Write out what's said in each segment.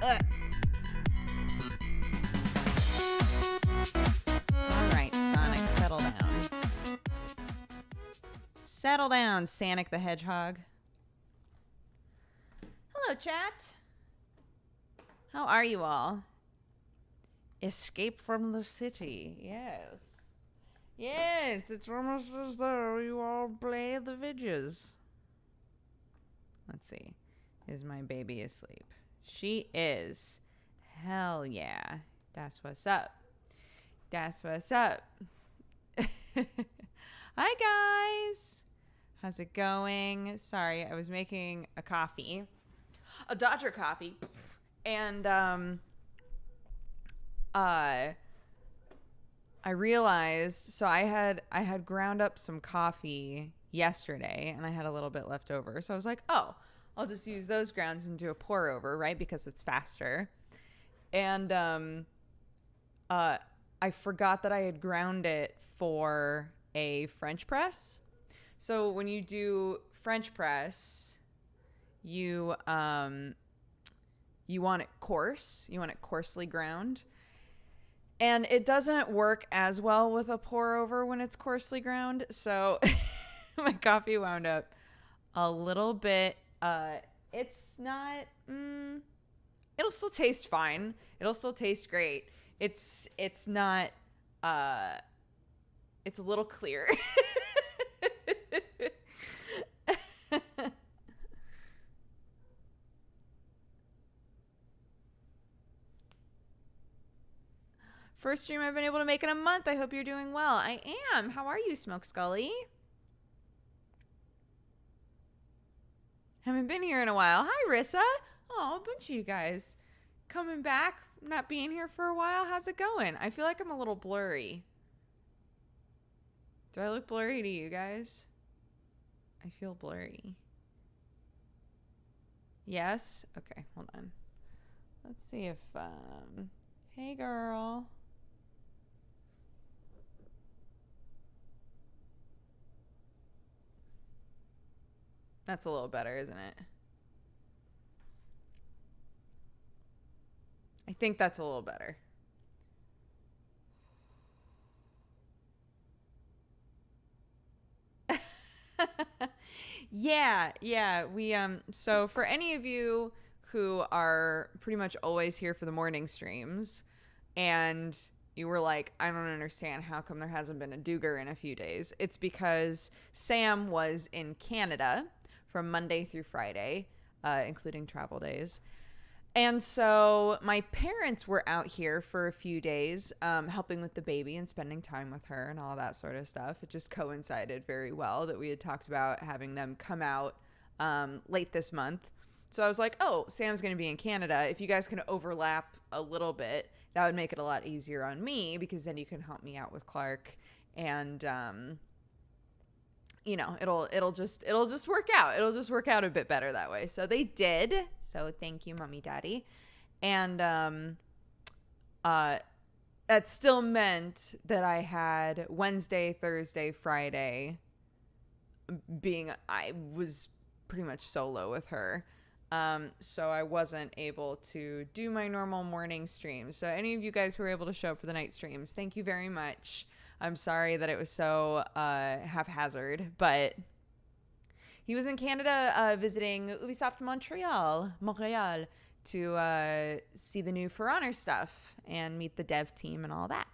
All right, Sonic, settle down. Settle down, Sonic the Hedgehog. Hello, chat. How are you all? Escape from the city. Yes. Yes, it's almost as though you all play the vidges. Let's see. Is my baby asleep? She is. Hell yeah. That's what's up. That's what's up. Hi, guys. How's it going? Sorry, I was making a coffee. A Dodger coffee. And, I realized, so I had ground up some coffee yesterday and I had a little bit left over. So I was like, oh, I'll just use those grounds and do a pour over, right? Because it's faster. And I forgot that I had ground it for a French press. So when you do French press, you want it coarse. You want it coarsely ground. And it doesn't work as well with a pour over when it's coarsely ground. So my coffee wound up a little bit. It's not, it'll still taste fine. It'll still taste great. It's not, it's a little clear. First stream I've been able to make in a month. I hope you're doing well. I am. How are you, Smoke Scully? Haven't been here in a while. Hi, Rissa. Oh, a bunch of you guys coming back, not being here for a while. How's it going? I feel like I'm a little blurry. Do I look blurry to you guys? I feel blurry. Yes? Okay, hold on. Let's see if, hey, girl. That's a little better, isn't it? I think that's a little better. Yeah. We so for any of you who are pretty much always here for the morning streams and you were like, I don't understand how come there hasn't been a Dooger in a few days. It's because Sam was in Canada from Monday through Friday, including travel days. And so my parents were out here for a few days, helping with the baby and spending time with her and all that sort of stuff. It just coincided very well that we had talked about having them come out late this month. So I was like, oh, Sam's going to be in Canada. If you guys can overlap a little bit, that would make it a lot easier on me because then you can help me out with Clark and, you know, it'll just work out. It'll just work out a bit better that way. So they did. So thank you, Mommy, Daddy. And that still meant that I had Wednesday, Thursday, Friday I was pretty much solo with her. So I wasn't able to do my normal morning streams. So any of you guys who were able to show up for the night streams, thank you very much. I'm sorry that it was so haphazard, but he was in Canada visiting Ubisoft Montreal to see the new For Honor stuff and meet the dev team and all that.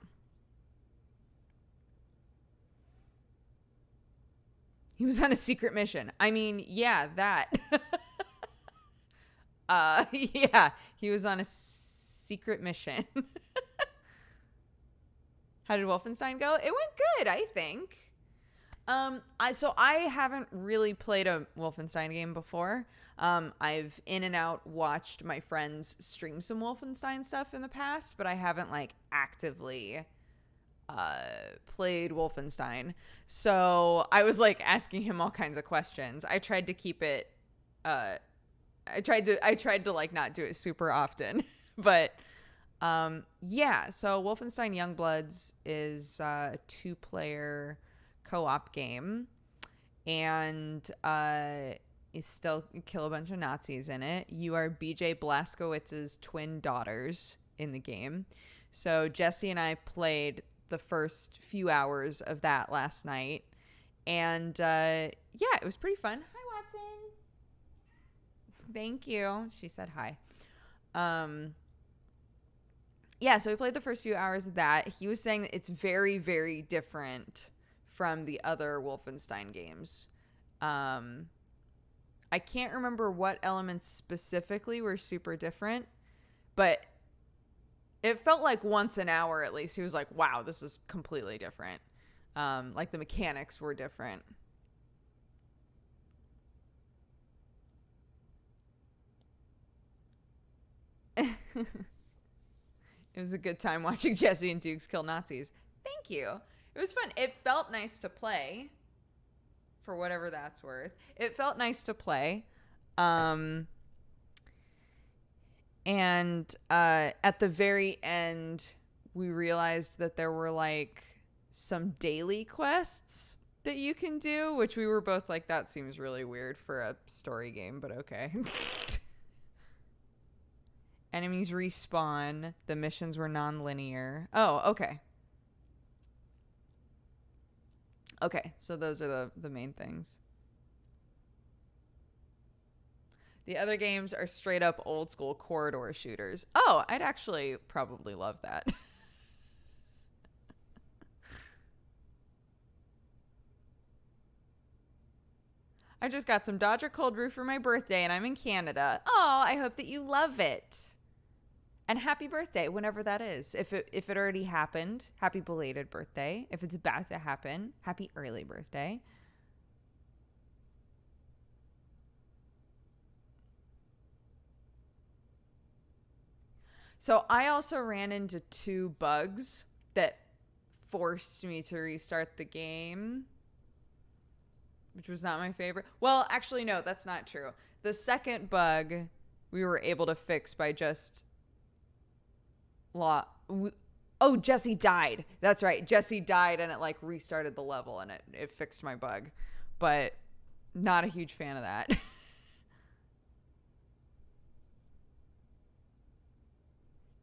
He was on a secret mission. I mean, yeah, that. Yeah, he was on a secret mission. How did Wolfenstein go? It went good, I think. So I haven't really played a Wolfenstein game before. I've in and out watched my friends stream some Wolfenstein stuff in the past, but I haven't like actively played Wolfenstein. So I was like asking him all kinds of questions. I tried to keep it I tried to like not do it super often, but yeah, so Wolfenstein Youngbloods is a 2-player co-op game, and You still kill a bunch of Nazis in it. You are BJ Blazkowicz's twin daughters in the game. So Jesse and I played the first few hours of that last night. And yeah, it was pretty fun. Hi, Watson. Thank you. She said hi. Yeah, so we played the first few hours of that. He was saying that it's very, very different from the other Wolfenstein games. I can't remember what elements specifically were super different, but it felt like once an hour at least he was like, wow, this is completely different. Like the mechanics were different. It was a good time watching Jesse and Dukes kill Nazis. Thank you. It was fun. It felt nice to play, for whatever that's worth. It felt nice to play. And at the very end, we realized that there were like some daily quests that you can do, which we were both like, that seems really weird for a story game, but okay. Enemies respawn. The missions were non-linear. Oh, okay. Okay, so those are the main things. The other games are straight up old school corridor shooters. Oh, I'd actually probably love that. I just got some Dodger cold brew for my birthday and I'm in Canada. Oh, I hope that you love it. And happy birthday, whenever that is. If it already happened, happy belated birthday. If it's about to happen, happy early birthday. So I also ran into 2 bugs that forced me to restart the game, which was not my favorite. Well, actually, no, that's not true. The second bug we were able to fix by just... Oh, Jesse died. That's right. Jesse died and it like restarted the level and it fixed my bug. But not a huge fan of that.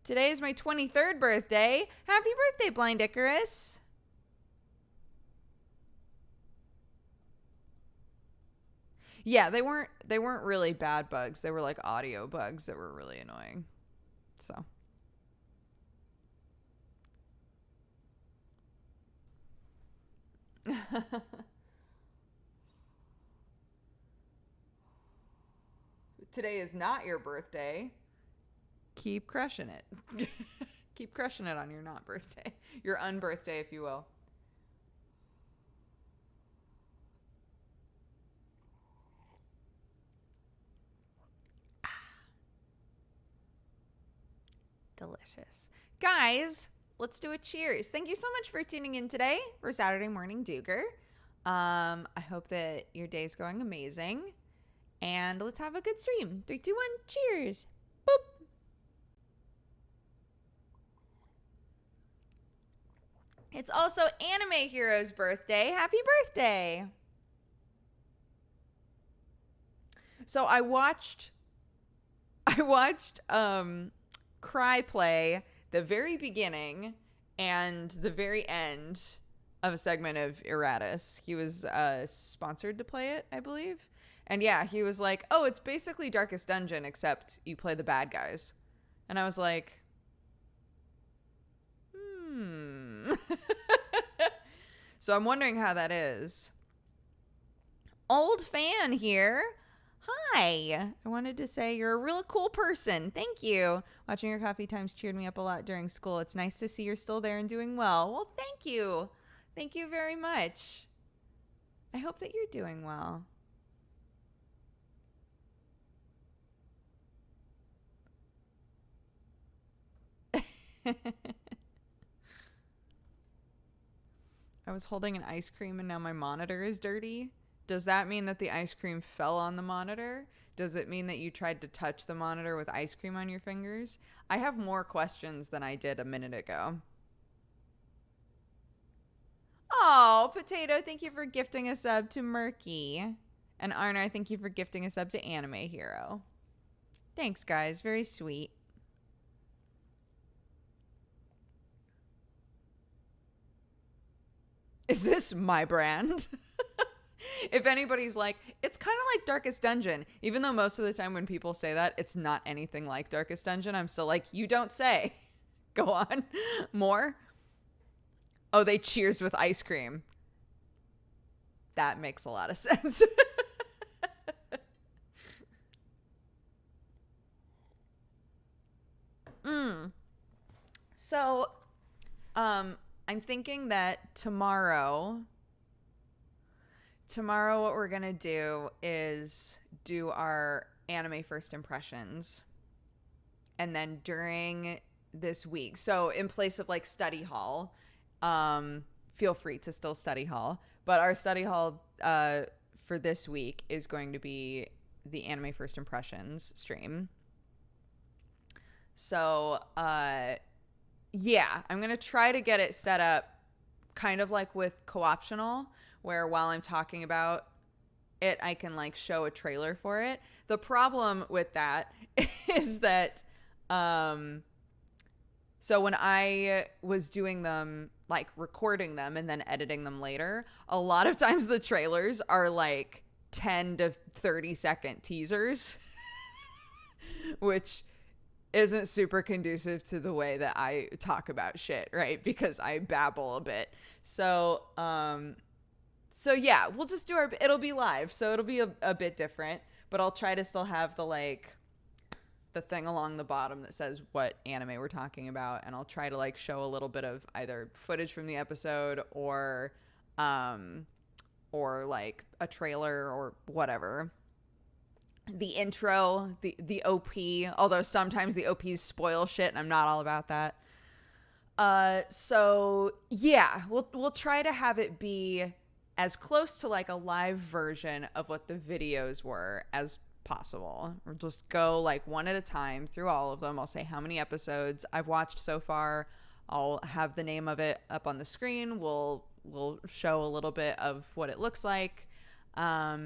Today is my 23rd birthday. Happy birthday, Blind Icarus. Yeah, they weren't really bad bugs. They were like audio bugs that were really annoying. So today is not your birthday. Keep crushing it. Keep crushing it on your not birthday. Your unbirthday, if you will. Delicious. Guys, let's do a cheers. Thank you so much for tuning in today for Saturday Morning Dooger. I hope that your day's going amazing. And let's have a good stream. 3, 2, 1, cheers. Boop. It's also Anime Hero's birthday. Happy birthday. So I watched Cry play the very beginning and the very end of a segment of Aratus. He was sponsored to play it, I believe. And yeah, he was like, oh, it's basically Darkest Dungeon, except you play the bad guys. And I was like, So I'm wondering how that is. Old fan here. Hi. I wanted to say you're a real cool person. Thank you. Watching your coffee times cheered me up a lot during school. It's nice to see you're still there and doing well. Well, thank you. Thank you very much. I hope that you're doing well. I was holding an ice cream and now my monitor is dirty. Does that mean that the ice cream fell on the monitor? Does it mean that you tried to touch the monitor with ice cream on your fingers? I have more questions than I did a minute ago. Oh, Potato, thank you for gifting a sub to Murky. And Arnar, thank you for gifting a sub to Anime Hero. Thanks, guys. Very sweet. Is this my brand? If anybody's like, it's kind of like Darkest Dungeon, even though most of the time when people say that, it's not anything like Darkest Dungeon, I'm still like, you don't say. Go on. More? Oh, they cheers with ice cream. That makes a lot of sense. So, I'm thinking that tomorrow what we're going to do is do our anime first impressions. And then during this week, so in place of like study hall, feel free to still study hall, but our study hall for this week is going to be the anime first impressions stream. So, yeah, I'm going to try to get it set up kind of like with co-optional, where while I'm talking about it, I can like show a trailer for it. The problem with that is that, so when I was doing them, like recording them and then editing them later, a lot of times the trailers are like 10 to 30-second teasers, which isn't super conducive to the way that I talk about shit, right? Because I babble a bit. So yeah, we'll just do it'll be live, so it'll be a bit different, but I'll try to still have the thing along the bottom that says what anime we're talking about, and I'll try to like show a little bit of either footage from the episode or like a trailer or whatever. The intro, the OP, although sometimes the OPs spoil shit and I'm not all about that. So yeah, we'll try to have it be as close to like a live version of what the videos were as possible. We'll just go like one at a time through all of them. I'll say how many episodes I've watched so far. I'll have the name of it up on the screen. We'll show a little bit of what it looks like. Yeah,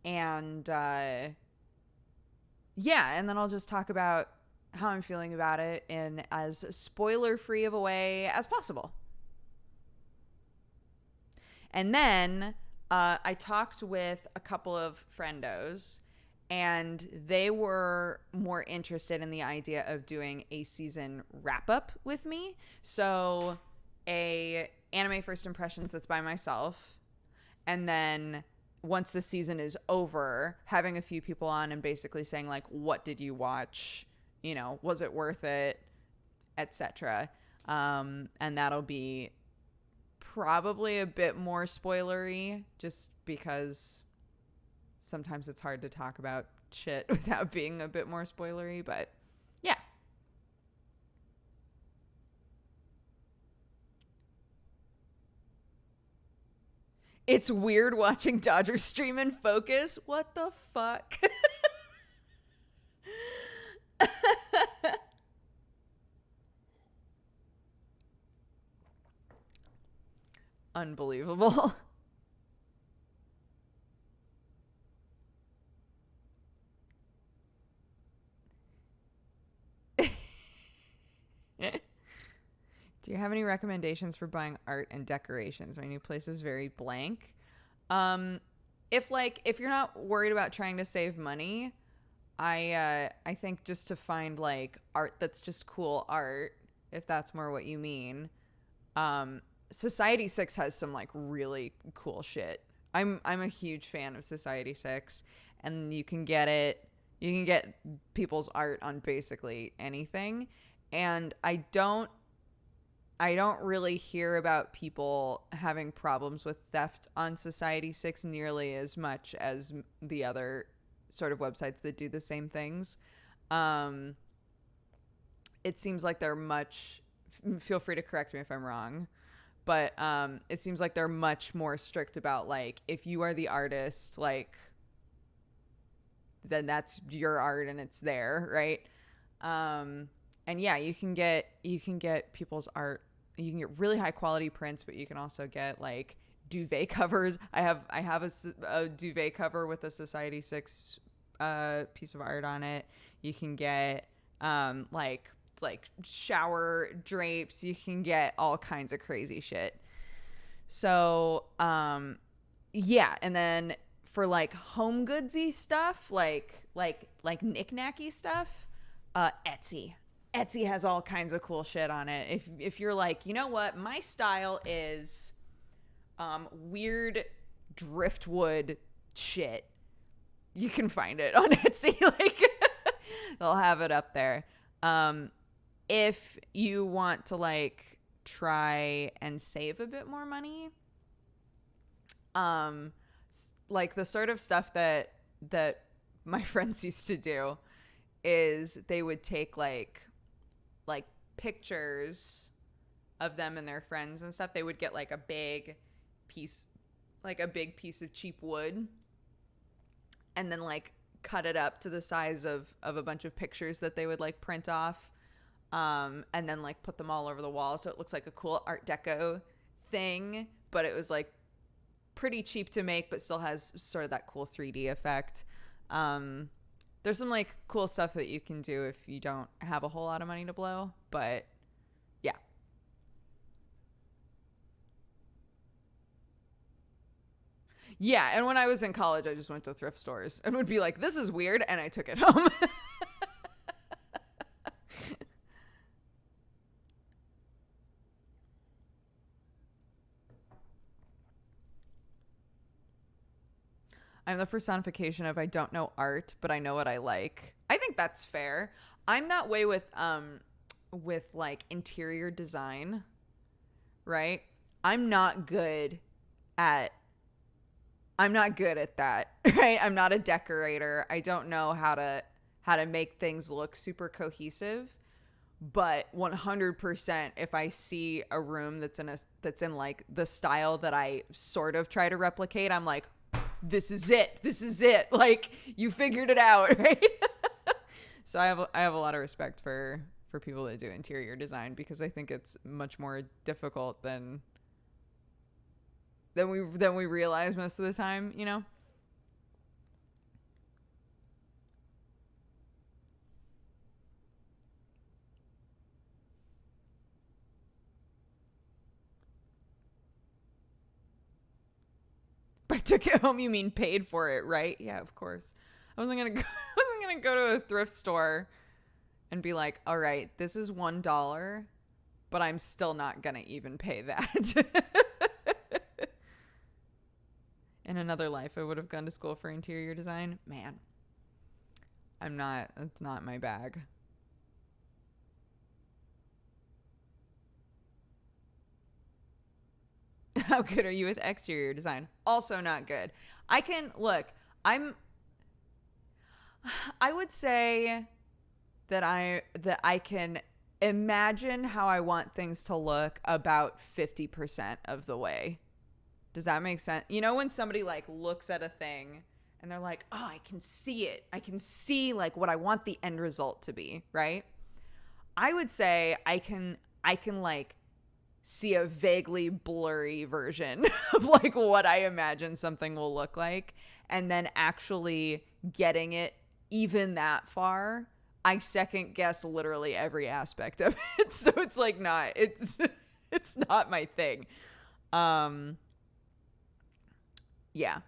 and then I'll just talk about how I'm feeling about it in as spoiler-free of a way as possible. And then I talked with a couple of friendos, and they were more interested in the idea of doing a season wrap-up with me. So a anime first impressions that's by myself, and then once the season is over, having a few people on and basically saying like, what did you watch? You know, was it worth it? Etc. And that'll be probably a bit more spoilery, just because sometimes it's hard to talk about shit without being a bit more spoilery, but yeah. It's weird watching Dodger stream in focus. What the fuck? Unbelievable. Do you have any recommendations for buying art and decorations? My new place is very blank. If you're not worried about trying to save money, I think just to find like art that's just cool art, if that's more what you mean. Society 6 has some like really cool shit. I'm a huge fan of Society 6, and you can get people's art on basically anything. And I don't really hear about people having problems with theft on Society 6 nearly as much as the other sort of websites that do the same things. It seems like they're feel free to correct me if I'm wrong, but it seems like they're much more strict about like, if you are the artist, like, then that's your art and it's there, right? And yeah, you can get people's art. You can get really high quality prints, but you can also get like duvet covers. I have a duvet cover with a Society 6 piece of art on it. You can get like shower drapes. You can get all kinds of crazy shit. So yeah, and then for like home goodsy stuff, like knick-knacky stuff, Etsy. Etsy has all kinds of cool shit on it. If you're like, you know what, my style is weird driftwood shit, you can find it on Etsy. Like they'll have it up there. If you want to like try and save a bit more money, like the sort of stuff that my friends used to do is they would take like pictures of them and their friends and stuff. They would get like a big piece of cheap wood and then like cut it up to the size of a bunch of pictures that they would like print off, and then like put them all over the wall so it looks like a cool Art Deco thing, but it was like pretty cheap to make but still has sort of that cool 3D effect. There's some like cool stuff that you can do if you don't have a whole lot of money to blow, but yeah. Yeah, and when I was in college, I just went to thrift stores and would be like, this is weird, and I took it home. I'm the personification of I don't know art, but I know what I like. I think that's fair. I'm that way with like interior design, right? I'm not good at that, right? I'm not a decorator. I don't know how to make things look super cohesive. But 100%, if I see a room that's in like the style that I sort of try to replicate, I'm like, this is it. Like, you figured it out, right? So I have a lot of respect for people that do interior design, because I think it's much more difficult than we realize most of the time, you know? I took it home, you mean paid for it, right? Yeah, of course. I wasn't gonna go to a thrift store and be like, all right, this is $1, but I'm still not gonna even pay that. In another life, I would have gone to school for interior design. Man, it's not my bag. How good are you with exterior design? Also not good. I would say that I can imagine how I want things to look about 50% of the way. Does that make sense? You know, when somebody like looks at a thing and they're like, oh, I can see it. I can see like what I want the end result to be, right? I would say I can like see a vaguely blurry version of like what I imagine something will look like, and then actually getting it even that far, I second guess literally every aspect of it. So it's like it's not my thing. Yeah.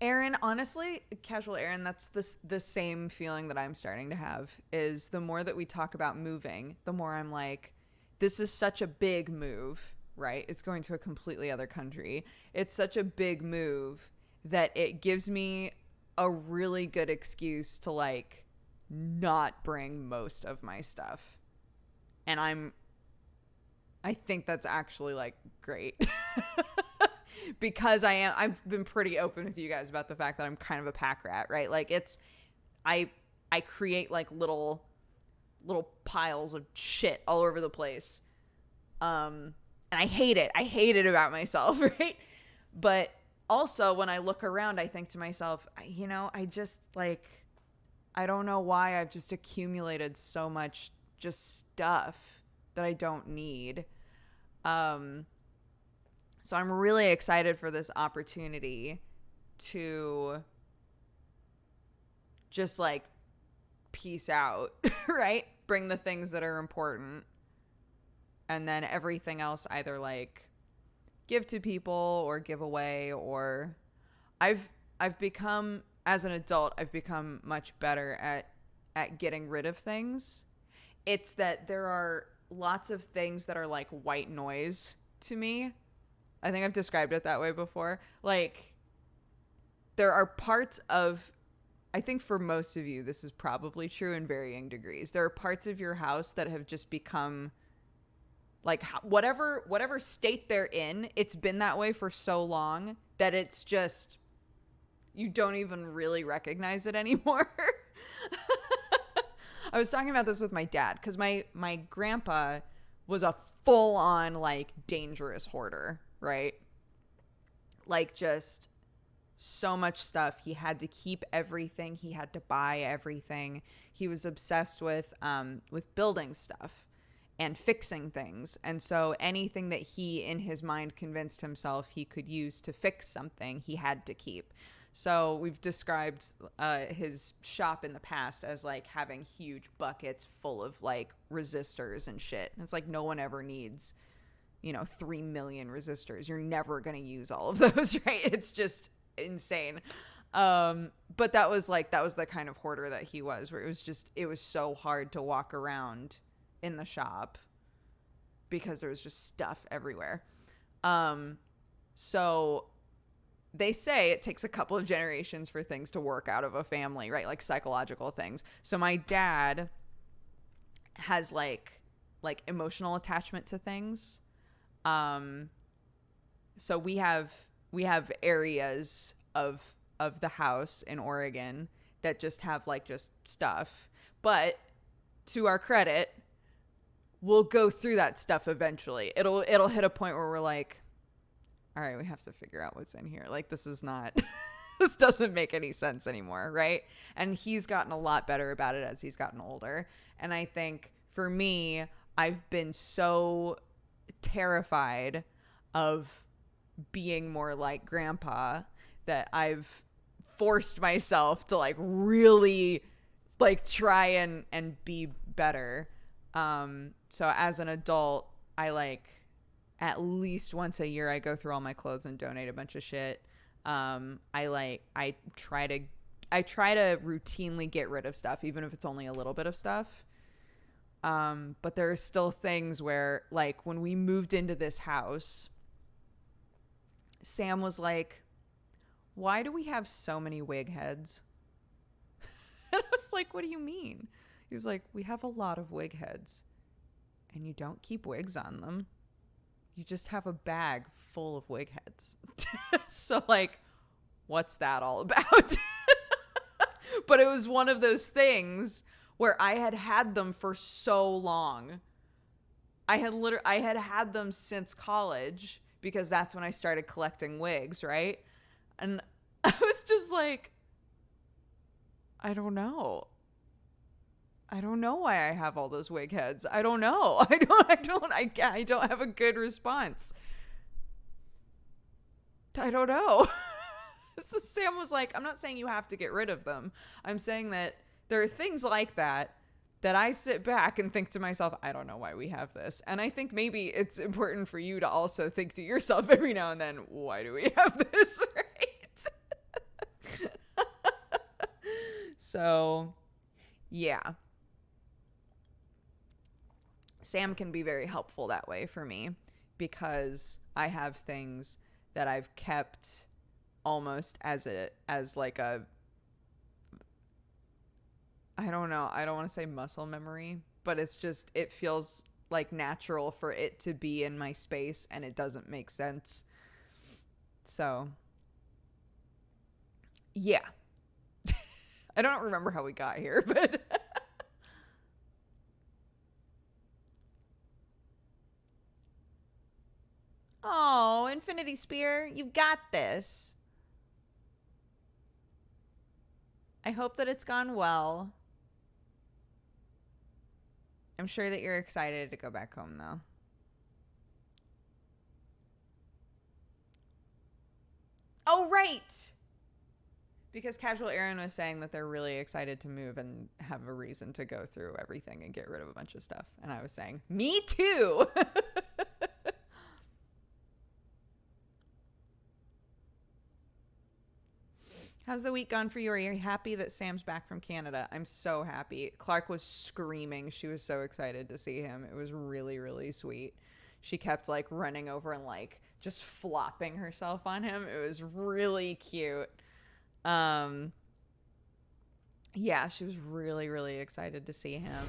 Aaron, honestly, casual Aaron, that's the same feeling that I'm starting to have. Is the more that we talk about moving, the more I'm like, this is such a big move, right? It's going to a completely other country. It's such a big move that it gives me a really good excuse to like not bring most of my stuff. And I think that's actually like great. Because I've been pretty open with you guys about the fact that I'm kind of a pack rat, right? Like I create like little piles of shit all over the place. And I hate it. I hate it about myself, right? But also when I look around, I think to myself, I just like, I don't know why I've just accumulated so much just stuff that I don't need. So I'm really excited for this opportunity to just like peace out, right? Bring the things that are important, and then everything else either like give to people or give away. Or I've become, as an adult, I've become much better at getting rid of things. It's that there are lots of things that are like white noise to me. I think I've described it that way before. Like, there are parts of, I think for most of you, this is probably true in varying degrees. There are parts of your house that have just become like whatever state they're in, it's been that way for so long that it's just, you don't even really recognize it anymore. I was talking about this with my dad because my grandpa was a full-on like dangerous hoarder, right? Like just so much stuff. He had to keep everything. He had to buy everything. He was obsessed with building stuff and fixing things. And so anything that he in his mind convinced himself he could use to fix something, he had to keep. So we've described his shop in the past as like having huge buckets full of like resistors and shit. And it's like no one ever needs, 3 million resistors. You're never going to use all of those, right? It's just insane. But that was the kind of hoarder that he was, where it was so hard to walk around in the shop because there was just stuff everywhere. So they say it takes a couple of generations for things to work out of a family, right? Like psychological things. So my dad has like emotional attachment to things. So we have areas of the house in Oregon that just have like just stuff. But to our credit, we'll go through that stuff eventually. It'll hit a point where we're like, all right, we have to figure out what's in here. Like, this is not, this doesn't make any sense anymore, right? And he's gotten a lot better about it as he's gotten older. And I think for me, I've been so terrified of being more like grandpa that I've forced myself to like really like try and be better. So as an adult, I like at least once a year I go through all my clothes and donate a bunch of shit. I try to routinely get rid of stuff, even if it's only a little bit of stuff. But there are still things where, like, when we moved into this house, Sam was like, why do we have so many wig heads? And I was like, what do you mean? He was like, we have a lot of wig heads and you don't keep wigs on them. You just have a bag full of wig heads. So like, what's that all about? But it was one of those things where I had them for so long. I had had them since college because that's when I started collecting wigs, right? And I was just like, I don't know why I have all those wig heads. I don't know. I don't have a good response. I don't know. So Sam was like, I'm not saying you have to get rid of them. I'm saying that there are things like that I sit back and think to myself, I don't know why we have this. And I think maybe it's important for you to also think to yourself every now and then, why do we have this, right? So, yeah. Sam can be very helpful that way for me because I have things that I've kept almost as like a, I don't know, I don't want to say muscle memory, but it feels like natural for it to be in my space and it doesn't make sense. So, yeah. I don't remember how we got here, but Infinity Spear. You've got this. I hope that it's gone well. I'm sure that you're excited to go back home, though. Oh, right! Because Casual Aaron was saying that they're really excited to move and have a reason to go through everything and get rid of a bunch of stuff. And I was saying, me too! How's the week gone for you? Are you happy that Sam's back from Canada? I'm so happy. Clark was screaming. She was so excited to see him. It was really, really sweet. She kept like running over and like just flopping herself on him. It was really cute. Yeah, she was really, really excited to see him.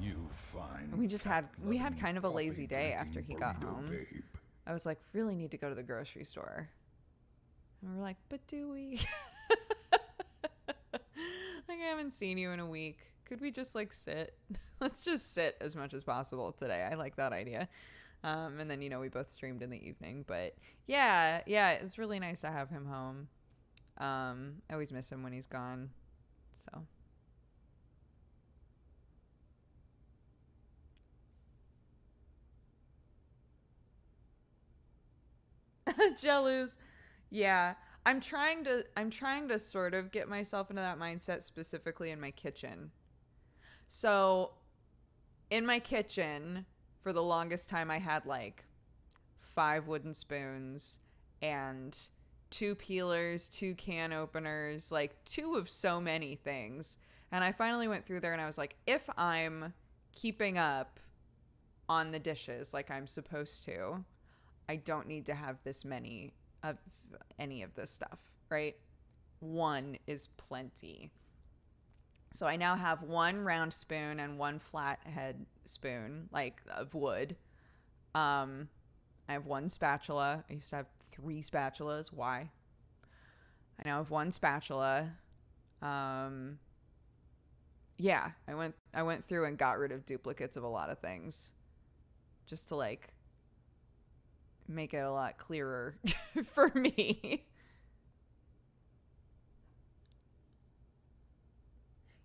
You fine. We had kind of a lazy day after he got home. Babe. I was like, really need to go to the grocery store. And we're like, but do we? Like, I haven't seen you in a week. Could we just like sit? Let's just sit as much as possible today. I like that idea. And then, you know, we both streamed in the evening. But yeah, it's really nice to have him home. I always miss him when he's gone. So Jealous. Yeah. I'm trying to sort of get myself into that mindset specifically in my kitchen. So in my kitchen, for the longest time, I had like 5 wooden spoons and 2 peelers, 2 can openers, like 2 of so many things. And I finally went through there and I was like, if I'm keeping up on the dishes like I'm supposed to, I don't need to have this many of any of this stuff, right? 1 is plenty. So I now have 1 round spoon and 1 flathead spoon, like of wood. I have 1 spatula. I used to have 3 spatulas. Why? I now have 1 spatula. Yeah, I went through and got rid of duplicates of a lot of things just to like make it a lot clearer for me.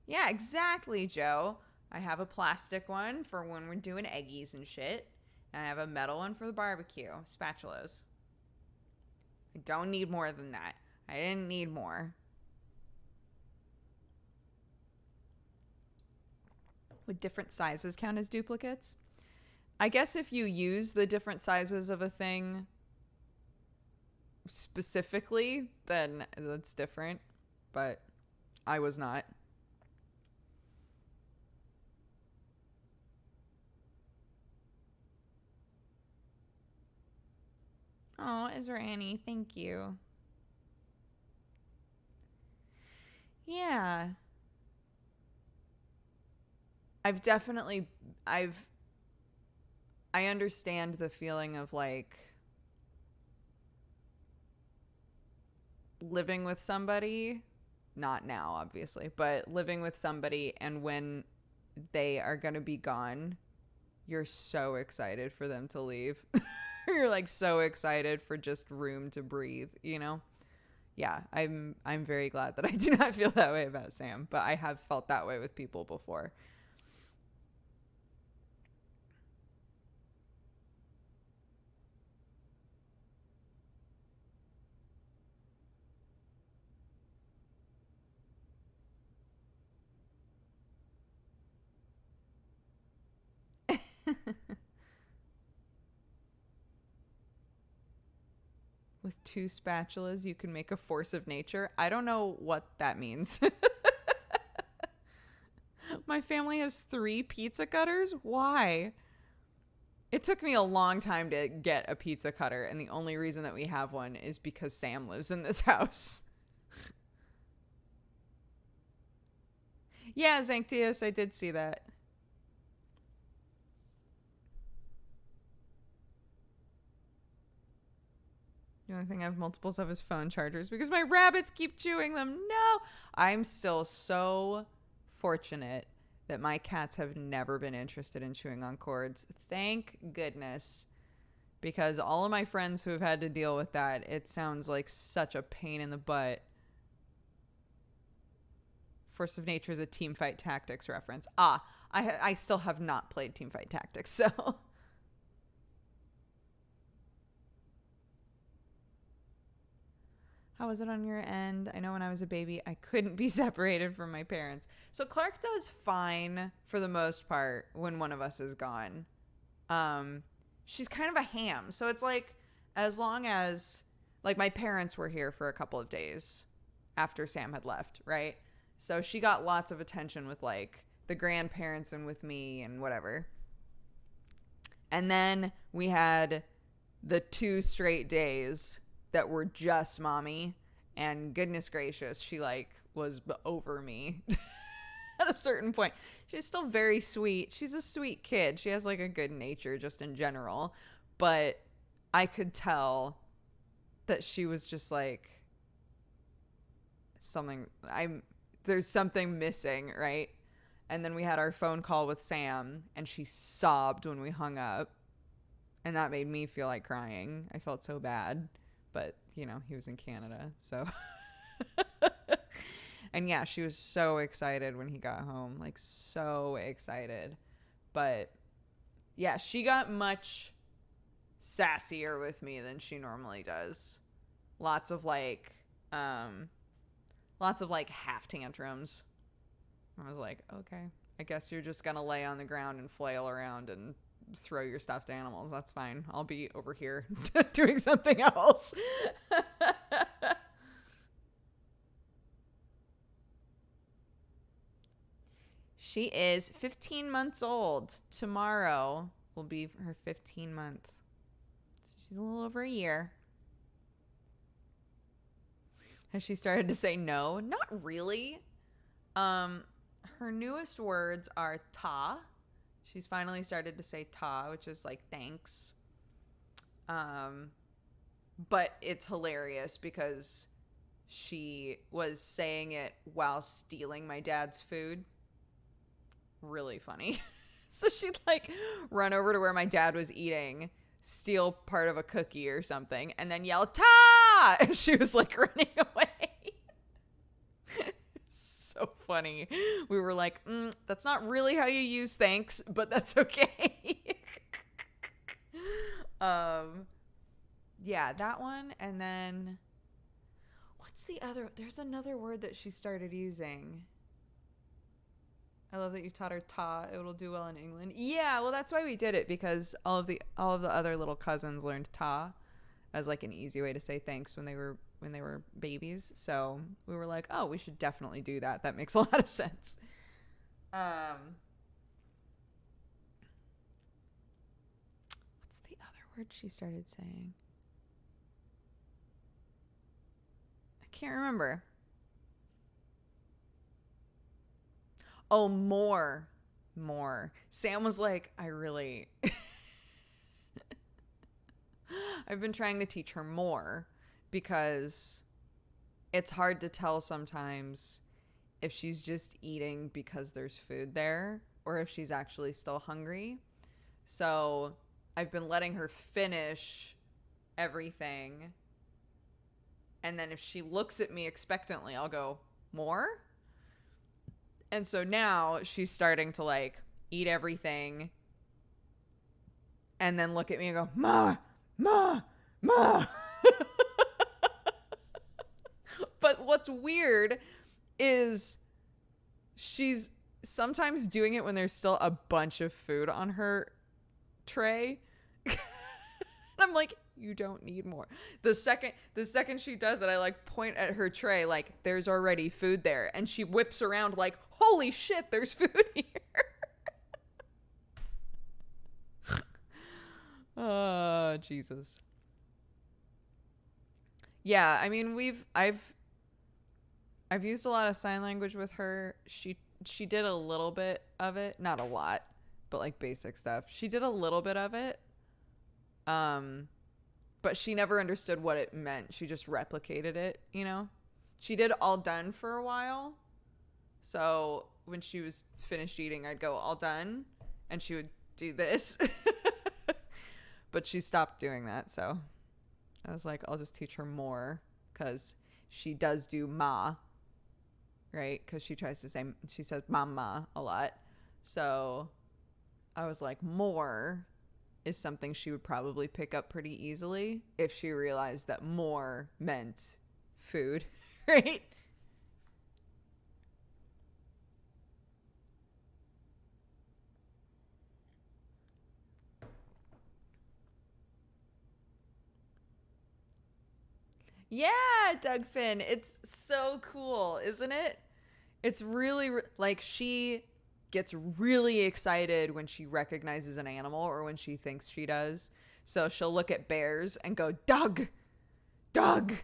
Yeah, exactly, Joe. I have a plastic one for when we're doing eggies and shit. And I have a metal one for the barbecue. Spatulas. I don't need more than that. I didn't need more. Would different sizes count as duplicates? I guess if you use the different sizes of a thing specifically, then that's different. But I was not. Oh, Ezra Annie, thank you. Yeah. I understand the feeling of like living with somebody, not now obviously, but living with somebody, and when they are going to be gone, you're so excited for them to leave. You're like so excited for just room to breathe, you know? Yeah, I'm very glad that I do not feel that way about Sam, but I have felt that way with people before. With 2 spatulas, you can make a force of nature. I don't know what that means. My family has 3 pizza cutters? Why? It took me a long time to get a pizza cutter, and the only reason that we have one is because Sam lives in this house. Yeah, Zanctius, I did see that. The only thing I have multiples of is phone chargers because my rabbits keep chewing them. No! I'm still so fortunate that my cats have never been interested in chewing on cords. Thank goodness. because all of my friends who have had to deal with that, it sounds like such a pain in the butt. Force of Nature is a Teamfight Tactics reference. I still have not played Teamfight Tactics, so. How was it on your end? I know when I was a baby, I couldn't be separated from my parents. So Clark does fine for the most part when one of us is gone. She's kind of a ham. So it's like, as long as, like, my parents were here for a couple of days after Sam had left, right? So she got lots of attention with, like, the grandparents and with me and whatever. And then we had the 2 straight days that were just mommy. And goodness gracious, she, like, was over me at a certain point. She's still very sweet. She's a sweet kid. She has, like, a good nature just in general. But I could tell that she was just, like, there's something missing, right? And then we had our phone call with Sam, and she sobbed when we hung up. And that made me feel like crying. I felt so bad. But, you know, he was in Canada, so. And yeah, she was so excited when he got home. Like, so excited. But, yeah, she got much sassier with me than she normally does. Lots of, like, half tantrums. I was like, okay, I guess you're just gonna lay on the ground and flail around and throw your stuffed animals. That's fine. I'll be over here doing something else. She is 15 months old. Tomorrow will be her 15 month. So she's a little over a year. Has she started to say no? Not really. Her newest words are ta. She's finally started to say ta, which is like thanks. But it's hilarious because she was saying it while stealing my dad's food. Really funny. So she'd like run over to where my dad was eating, steal part of a cookie or something, and then yell ta, and she was like running away. So funny. We were like, that's not really how you use thanks, but that's okay. Yeah, that one. And then what's the other? There's another word that she started using. I love that you taught her ta. It'll do well in England. Yeah, well, that's why we did it, because all of the other little cousins learned ta as like an easy way to say thanks when they were babies. So we were like, oh, we should definitely do that. That makes a lot of sense. What's the other word she started saying? I can't remember. Oh, more. Sam was like, I've been trying to teach her more, because it's hard to tell sometimes if she's just eating because there's food there or if she's actually still hungry. So I've been letting her finish everything. And then if she looks at me expectantly, I'll go, more? And so now she's starting to like eat everything and then look at me and go, ma, ma, ma. But what's weird is she's sometimes doing it when there's still a bunch of food on her tray. And I'm like, you don't need more. The second she does it, I like point at her tray like there's already food there, and she whips around like, holy shit, there's food here. Oh, Jesus. Yeah, I mean, I've used a lot of sign language with her. She did a little bit of it, not a lot, but like basic stuff. She did a little bit of it. But she never understood what it meant. She just replicated it, you know? She did all done for a while. So when she was finished eating, I'd go all done, and she would do this. But she stopped doing that, so I was like, I'll just teach her more, because she does do ma, right? Because she says mama a lot. So I was like, more is something she would probably pick up pretty easily if she realized that more meant food, right? Yeah, Doug Finn. It's so cool, isn't it? It's really like she gets really excited when she recognizes an animal or when she thinks she does. So she'll look at bears and go, Doug, Doug.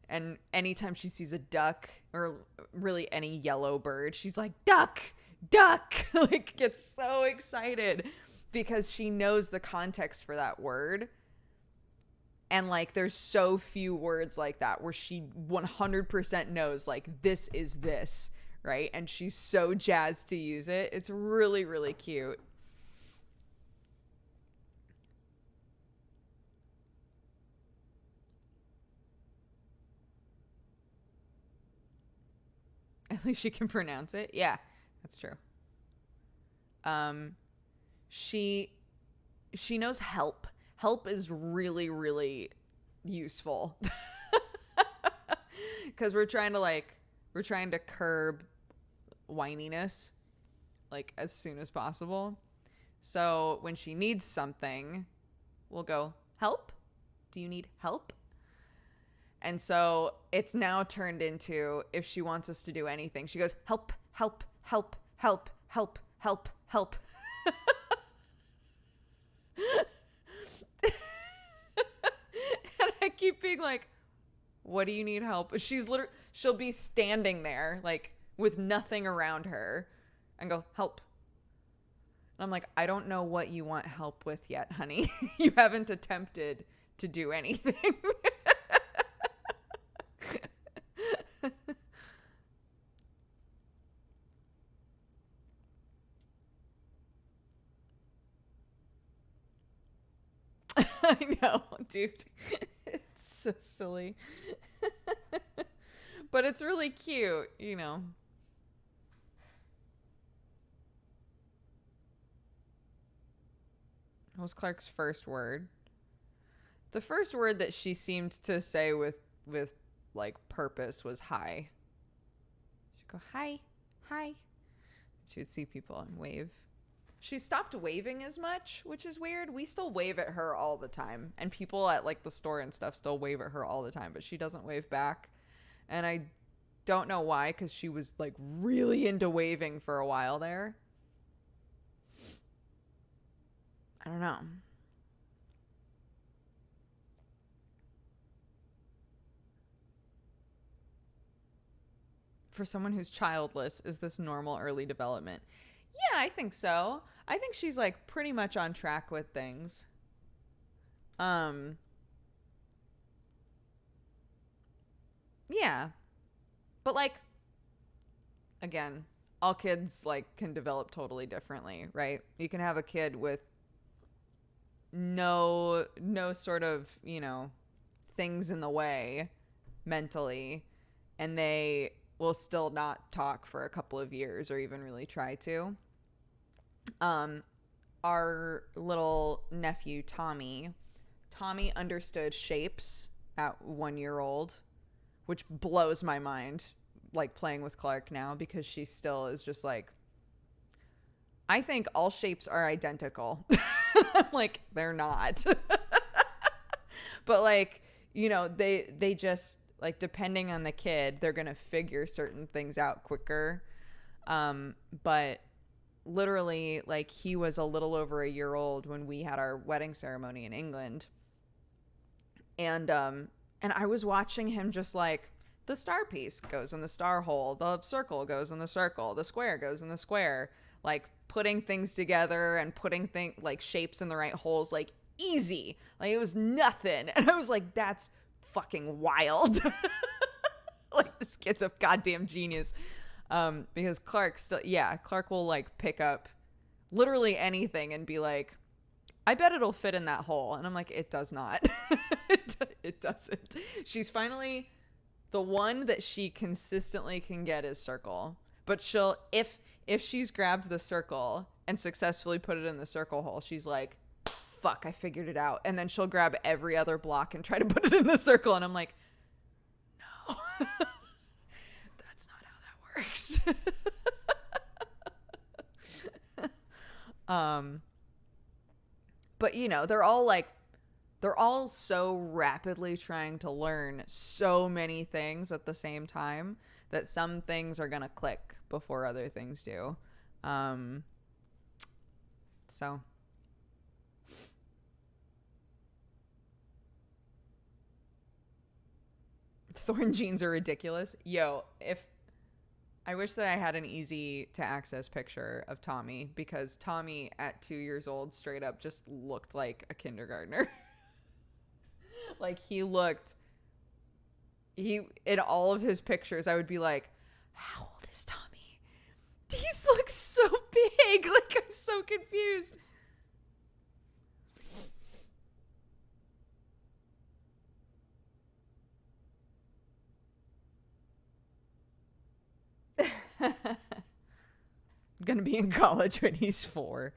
And anytime she sees a duck or really any yellow bird, she's like, duck, duck. Like, gets so excited because she knows the context for that word. And like, there's so few words like that where she 100% knows, like, this is this, right? And she's so jazzed to use it. It's really, really cute. At least she can pronounce it. Yeah, that's true. She knows help. Help is really, really useful. Because we're trying to curb whininess, like, as soon as possible. So when she needs something, we'll go, help? Do you need help? And so it's now turned into, if she wants us to do anything, she goes, help, help, help, help, help, help, help. And I keep being like, what do you need help? She'll be standing there, like, with nothing around her and go, help. And I'm like, I don't know what you want help with yet, honey. You haven't attempted to do anything. I know, dude. It's so silly. But it's really cute, you know. What was Clark's first word? The first word that she seemed to say with like purpose was hi. She'd go, hi, hi. She would see people and wave. She stopped waving as much, which is weird. We still wave at her all the time. And people at like the store and stuff still wave at her all the time, but she doesn't wave back. And I don't know why, because she was like really into waving for a while there. I don't know. For someone who's childless, is this normal early development? Yeah, I think so. I think she's like pretty much on track with things. Yeah. But like, again, all kids like can develop totally differently, right? You can have a kid with no sort of, you know, things in the way mentally, and they will still not talk for a couple of years or even really try to. Our little nephew Tommy understood shapes at 1 year old, which blows my mind, like playing with Clark now, because she still is just like, I think all shapes are identical. Like, they're not. But like, you know, they just like, depending on the kid, they're gonna figure certain things out quicker. But literally, like, he was a little over a year old when we had our wedding ceremony in England, and I was watching him just like, the star piece goes in the star hole, the circle goes in the circle, the square goes in the square, like putting things together and putting like shapes in the right holes, like easy, like it was nothing. And I was like, that's fucking wild. Like, this kid's a goddamn genius. Because Clark will like pick up literally anything and be like, I bet it'll fit in that hole. And I'm like, it does not. It doesn't. She's finally, the one that she consistently can get is circle. But she'll, if she's grabbed the circle and successfully put it in the circle hole, she's like, fuck, I figured it out. And then she'll grab every other block and try to put it in the circle. And I'm like, no, that's not how that works. But you know, they're all so rapidly trying to learn so many things at the same time that some things are going to click before other things do. So thorn jeans are ridiculous. Yo, I wish that I had an easy to access picture of Tommy, because Tommy at 2 years old straight up just looked like a kindergartner. Like in all of his pictures, I would be like, how old is Tommy? These look so big. Like, I'm so confused. Gonna be in college when he's 4.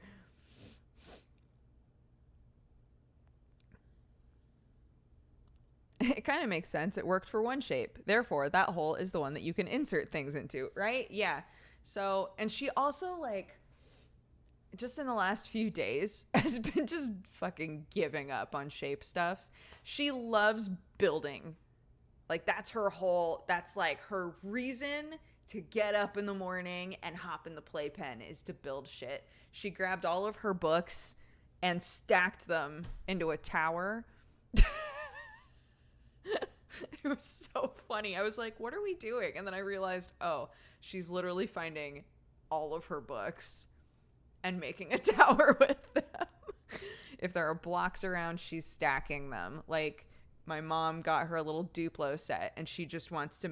It kind of makes sense. It worked for one shape. Therefore, that hole is the one that you can insert things into, right? Yeah. So, and she also, like, just in the last few days has been just fucking giving up on shape stuff. She loves building. Like, that's like her reason to get up in the morning and hop in the playpen, is to build shit. She grabbed all of her books and stacked them into a tower. It was so funny. I was like, what are we doing? And then I realized, oh, she's literally finding all of her books and making a tower with them. If there are blocks around, she's stacking them. Like, my mom got her a little Duplo set, and she just wants to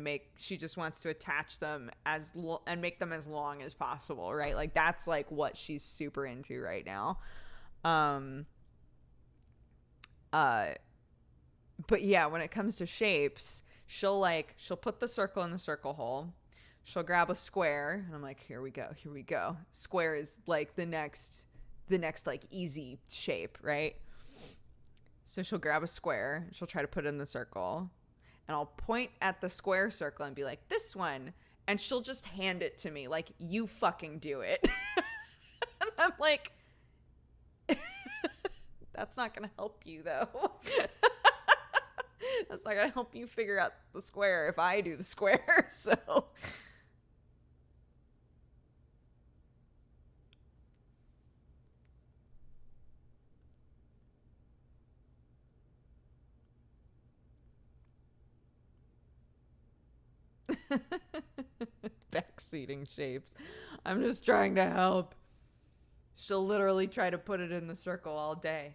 attach them and make them as long as possible, right? Like, that's like what she's super into right now. But yeah, when it comes to shapes, she'll put the circle in the circle hole. She'll grab a square, and I'm like, here we go. Square is like the next like easy shape, right? So she'll grab a square, she'll try to put it in the circle, and I'll point at the square circle and be like, this one, and she'll just hand it to me like, you fucking do it. And I'm like, that's not gonna help you though. That's not gonna help you figure out the square if I do the square. So backseating shapes. I'm just trying to help. She'll literally try to put it in the circle all day.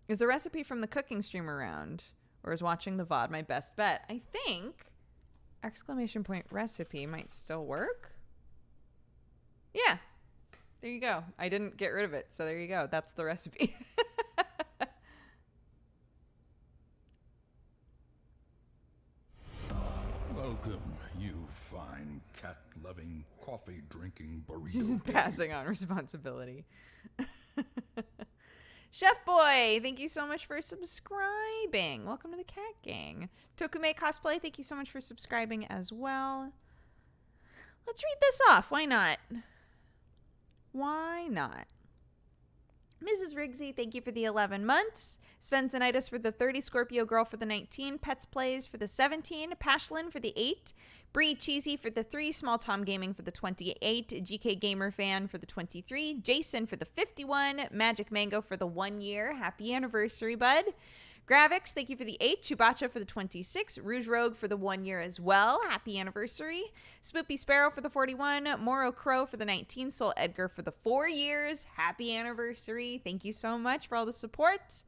Is the recipe from the cooking stream around? Or is watching the VOD my best bet? I think !recipe might still work. Yeah. There you go. I didn't get rid of it, so there you go. That's the recipe. Welcome, you fine cat-loving, coffee-drinking burrito. Just passing on responsibility. Chef Boy, thank you so much for subscribing. Welcome to the Cat Gang. Tokume Cosplay, thank you so much for subscribing as well. Let's read this off. Why not? Why not? Mrs. Rigsy, thank you for the 11 months. Svensonitis for the 30. Scorpio Girl for the 19. Pets Plays for the 17. Pashlin for the 8. Bree Cheesy for the 3. Small Tom Gaming for the 28. GK Gamer Fan for the 23. Jason for the 51. Magic Mango for the 1 year. Happy anniversary, bud. Gravix, thank you for the 8. Chewbacca for the 26. Rouge Rogue for the 1 year as well. Happy anniversary. Spoopy Sparrow for the 41. Moro Crow for the 19. Soul Edgar for the 4 years. Happy anniversary. Thank you so much for all the support.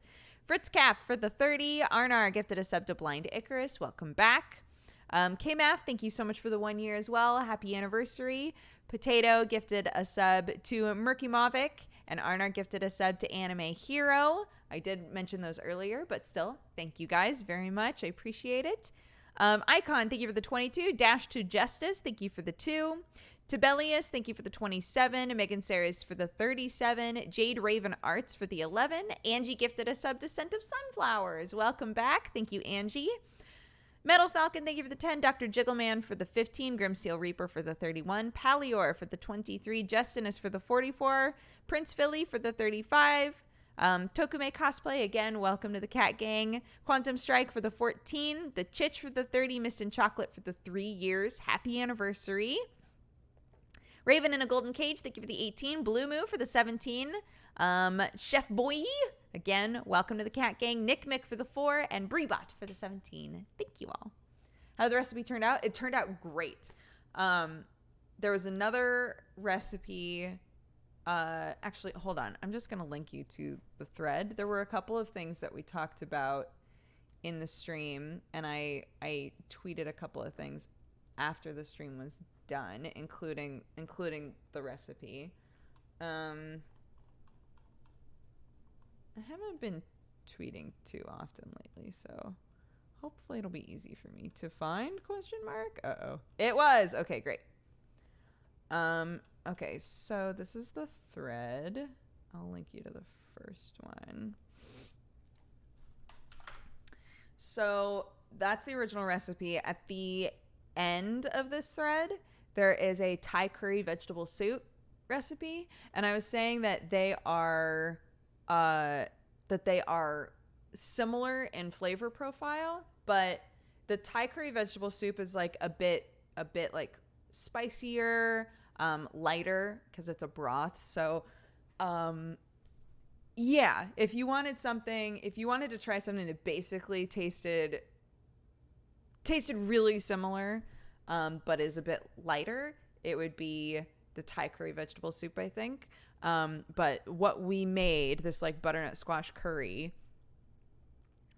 Fritz Cap for the 30. Arnar gifted a sub to Blind Icarus. Welcome back. KMAF, thank you so much for the 1 year as well. Happy anniversary. Potato gifted a sub to Murky Mavic. And Arnar gifted a sub to Anime Hero. I did mention those earlier, but still, thank you guys very much. I appreciate it. Icon, thank you for the 22. Dash to Justice, thank you for the 2. Tibelius, thank you for the 27. Megan Saris for the 37. Jade Raven Arts for the 11. Angie gifted a sub to Scent of Sunflowers. Welcome back. Thank you, Angie. Metal Falcon, thank you for the 10. Dr. Jiggleman for the 15. Grimsteel Reaper for the 31. Palior for the 23. Justinus for the 44. Prince Philly for the 35. Tokume Cosplay, again, welcome to the Cat Gang. Quantum Strike for the 14. The Chitch for the 30. Mist and Chocolate for the 3 years. Happy anniversary. Raven in a Golden Cage, thank you for the 18. Blue Moo for the 17. Chef Boy, again, welcome to the Cat Gang. Nick Mick for the 4. And Breebot for the 17. Thank you all. How did the recipe turn out? It turned out great. There was another recipe. Actually, hold on. I'm just going to link you to the thread. There were a couple of things that we talked about in the stream, and I tweeted a couple of things after the stream was done, including the recipe. I haven't been tweeting too often lately, so hopefully it'll be easy for me to find, ? Uh-oh. It was! Okay, great. Okay, so this is the thread. I'll link you to the first one. So that's the original recipe. At the end of this thread, there is a Thai curry vegetable soup recipe, and I was saying that they are similar in flavor profile, but the Thai curry vegetable soup is like a bit like spicier, lighter because it's a broth. So yeah, if you wanted to try something that basically tasted really similar, but is a bit lighter, it would be the Thai curry vegetable soup, I think. But what we made, this like butternut squash curry,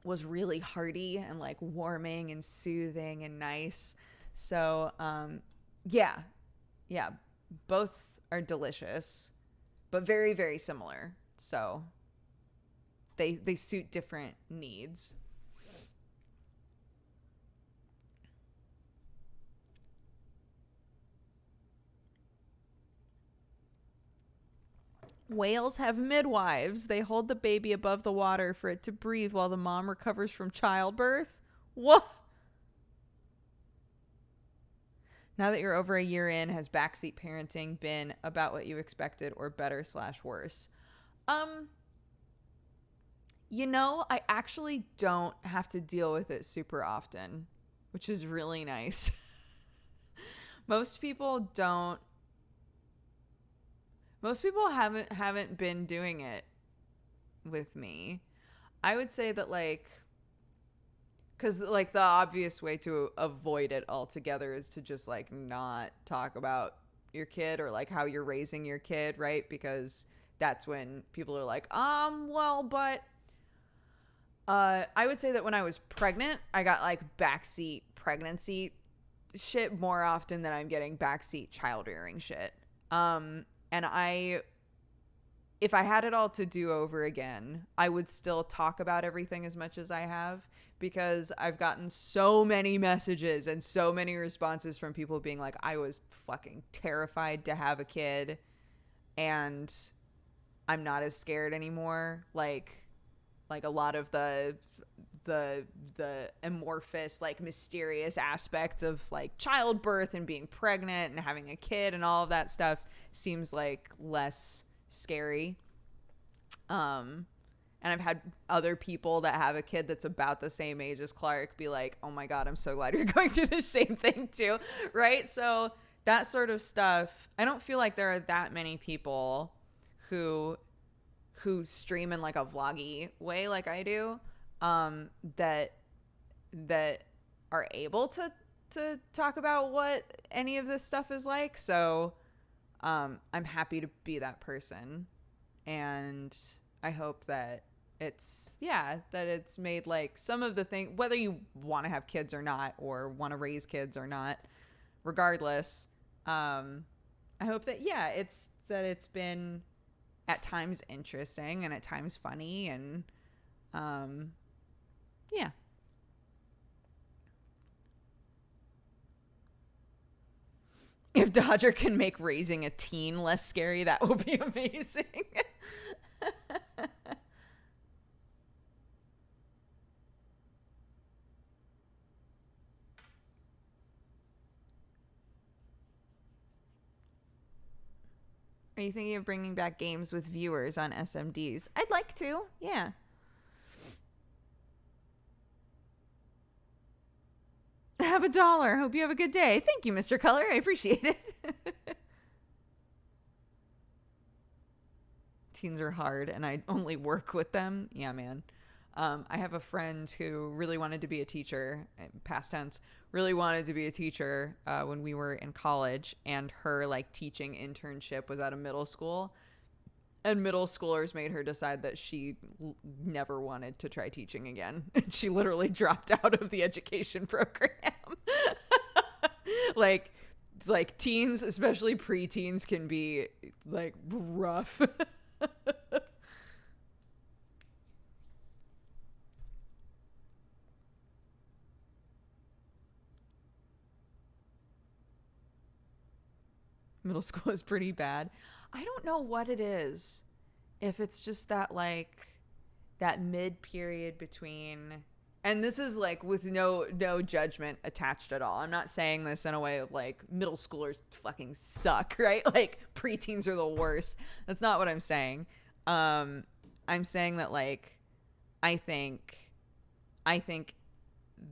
was really hearty and like warming and soothing and nice. So yeah, both are delicious, but very, very similar. So they suit different needs. Whales have midwives. They hold the baby above the water for it to breathe while the mom recovers from childbirth. What? Now that you're over a year in, has backseat parenting been about what you expected or better / worse? I actually don't have to deal with it super often, which is really nice. Most people haven't been doing it with me. I would say that because the obvious way to avoid it altogether is to just not talk about your kid or how you're raising your kid, right? Because that's when people are like, but I would say that when I was pregnant, I got backseat pregnancy shit more often than I'm getting backseat child rearing shit. And if I had it all to do over again, I would still talk about everything as much as I have, because I've gotten so many messages and so many responses from people being like, I was fucking terrified to have a kid and I'm not as scared anymore. Like a lot of the amorphous, mysterious aspects of childbirth and being pregnant and having a kid and all of that stuff seems less scary. And I've had other people that have a kid that's about the same age as Clark be like, oh my God, I'm so glad you're going through the same thing too. Right? So that sort of stuff, I don't feel like there are that many people who stream in a vloggy way like I do. that are able to talk about what any of this stuff is like. So I'm happy to be that person, and I hope that it's made like some of the thing, whether you want to have kids or not, or want to raise kids or not, regardless, I hope that it's been at times interesting and at times funny, and yeah. If Dodger can make raising a teen less scary, that will be amazing. Are you thinking of bringing back games with viewers on SMDs? I'd like to, yeah. Have $1. Hope you have a good day. Thank you, Mr. Color. I appreciate it. Teens are hard, and I only work with them. Yeah, man. I have a friend who really wanted to be a teacher, past tense, really wanted to be a teacher when we were in college, and her like teaching internship was at a middle school, and middle schoolers made her decide that she never wanted to try teaching again. And she literally dropped out of the education program. like teens, especially preteens, can be like rough. Middle school is pretty bad. I don't know what it is. If it's just that like that mid period between, and this is like with no judgment attached at all. I'm not saying this in a way of like middle schoolers fucking suck, right? Like preteens are the worst. That's not what I'm saying. I'm saying that like I think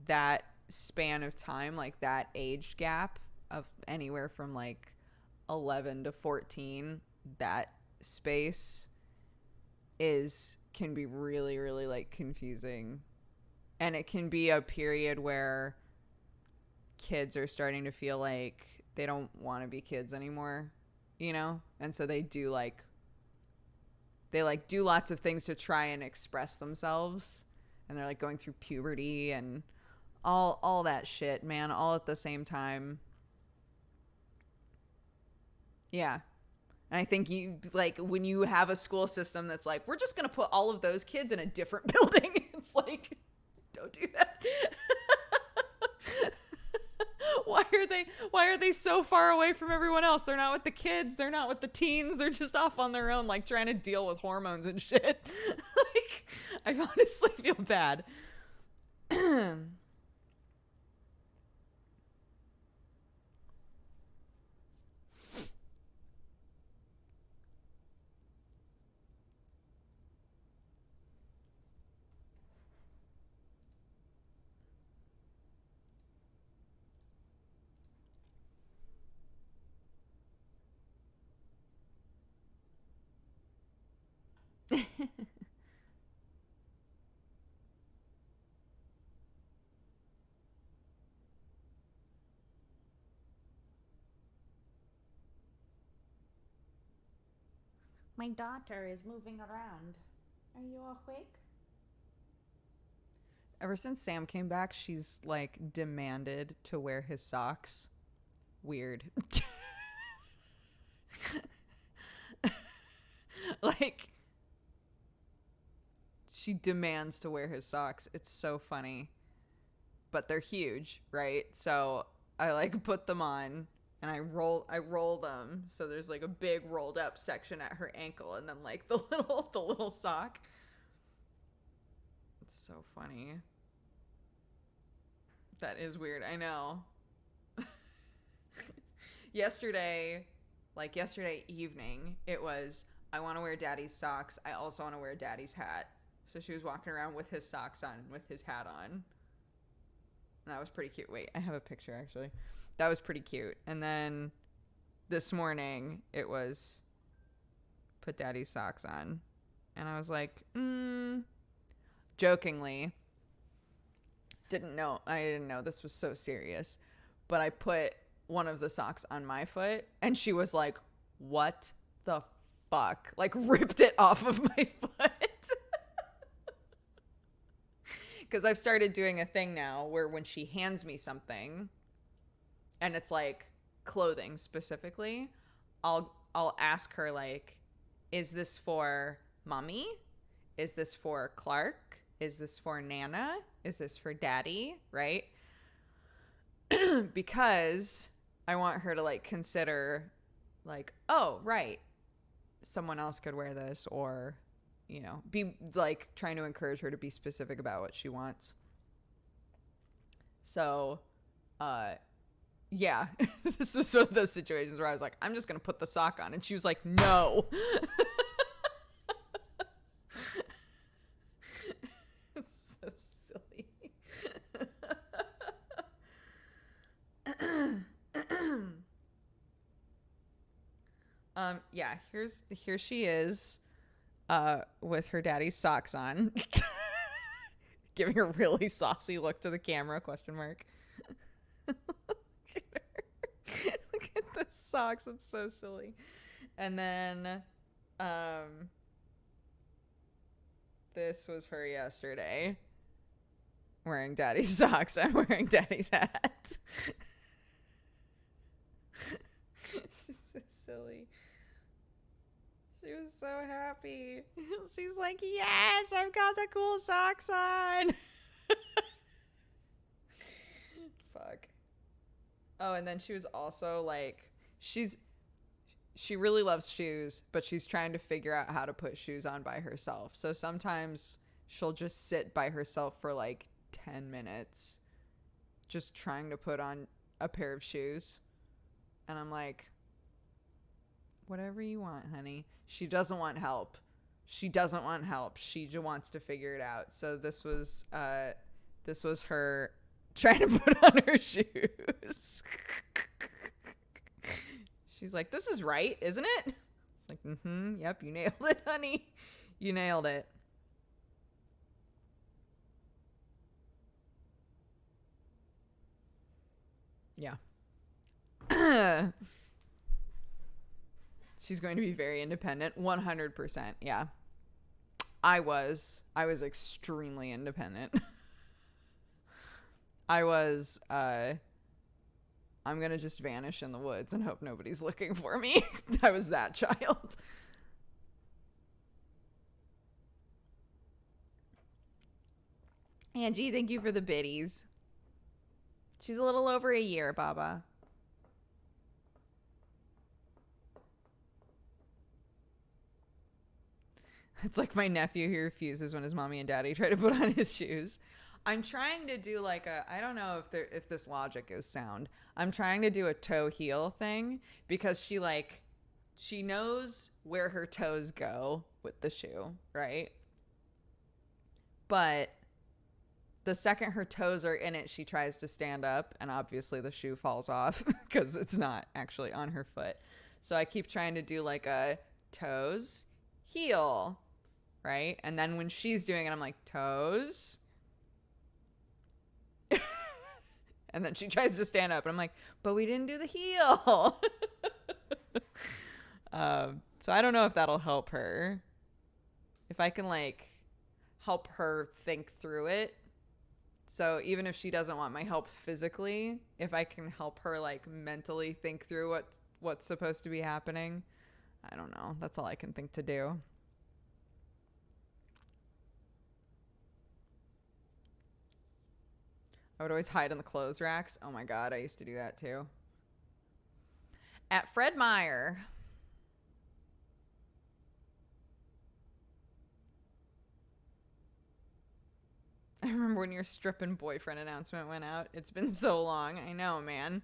that span of time, like that age gap of anywhere from like 11 to 14, that space can be really, really like confusing, and it can be a period where kids are starting to feel like they don't want to be kids anymore, you know, and so they do lots of things to try and express themselves, and they're like going through puberty and all that shit, man, all at the same time. Yeah. And I think you like when you have a school system that's like, we're just going to put all of those kids in a different building. It's like, don't do that. Why are they so far away from everyone else? They're not with the kids. They're not with the teens. They're just off on their own, like trying to deal with hormones and shit. Like, I honestly feel bad. My daughter is moving around. Are you awake? Ever since Sam came back, she's like demanded to wear his socks. Weird. Like, she demands to wear his socks. It's so funny. But they're huge, right? So I like put them on and I roll them. So there's like a big rolled up section at her ankle and then like the little sock. It's so funny. That is weird. I know. Yesterday evening, it was, I want to wear daddy's socks. I also want to wear daddy's hat. So she was walking around with his socks on and with his hat on. And that was pretty cute. Wait, I have a picture actually. That was pretty cute. And then this morning, it was put daddy's socks on. And I was like, jokingly, I didn't know this was so serious, but I put one of the socks on my foot and she was like, what the fuck? Like ripped it off of my foot. Because I've started doing a thing now where when she hands me something and it's like clothing specifically, I'll ask her like, is this for mommy? Is this for Clark? Is this for Nana? Is this for daddy? Right? Because I want her to like consider like, oh, right, someone else could wear this, or, you know, be like trying to encourage her to be specific about what she wants. So, yeah, this was one of those situations where I was like, I'm just going to put the sock on. And she was like, no. It's so silly. Yeah, here she is, with her daddy's socks on, giving a really saucy look to the camera, question mark. Look at the socks, it's so silly. And then, this was her yesterday, wearing daddy's socks. I'm wearing daddy's hat. She's so silly. She was so happy. She's like, yes, I've got the cool socks on. Fuck. Oh, and then she was also like, she really loves shoes, but she's trying to figure out how to put shoes on by herself. So sometimes she'll just sit by herself for like 10 minutes just trying to put on a pair of shoes. And I'm like, whatever you want, honey. She doesn't want help. She just wants to figure it out. So this was her trying to put on her shoes. She's like, this is right, isn't it? It's like, yep, you nailed it, honey. You nailed it. Yeah. She's going to be very independent. 100%. Yeah. I was extremely independent. I'm going to just vanish in the woods and hope nobody's looking for me. I was that child. Angie, thank you for the biddies. She's a little over a year, Baba. It's like my nephew who refuses when his mommy and daddy try to put on his shoes. I'm trying to do like I don't know if this logic is sound. I'm trying to do a toe heel thing because she knows where her toes go with the shoe, right? But the second her toes are in it, she tries to stand up, and obviously the shoe falls off because it's not actually on her foot. So I keep trying to do like a toes, heel, right? And then when she's doing it, I'm like, toes. And then she tries to stand up, and I'm like, but we didn't do the heel. So I don't know if that'll help her. If I can like help her think through it. So even if she doesn't want my help physically, if I can help her like mentally think through what's supposed to be happening, I don't know. That's all I can think to do. I would always hide in the clothes racks. Oh my God, I used to do that too. At Fred Meyer. I remember when your stripping boyfriend announcement went out. It's been so long. I know, man.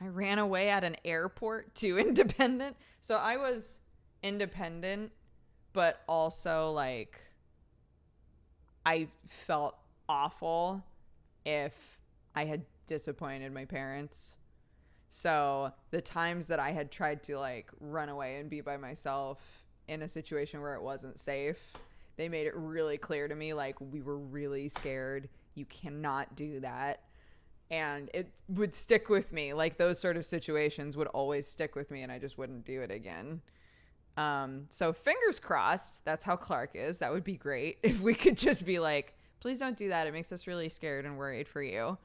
I ran away at an airport to independent. So I was independent, but also like I felt awful if I had disappointed my parents. So the times that I had tried to like run away and be by myself in a situation where it wasn't safe. They made it really clear to me, like, we were really scared. You cannot do that. And it would stick with me. Like, those sort of situations would always stick with me, and I just wouldn't do it again. So fingers crossed, that's how Clark is. That would be great if we could just be like, please don't do that. It makes us really scared and worried for you.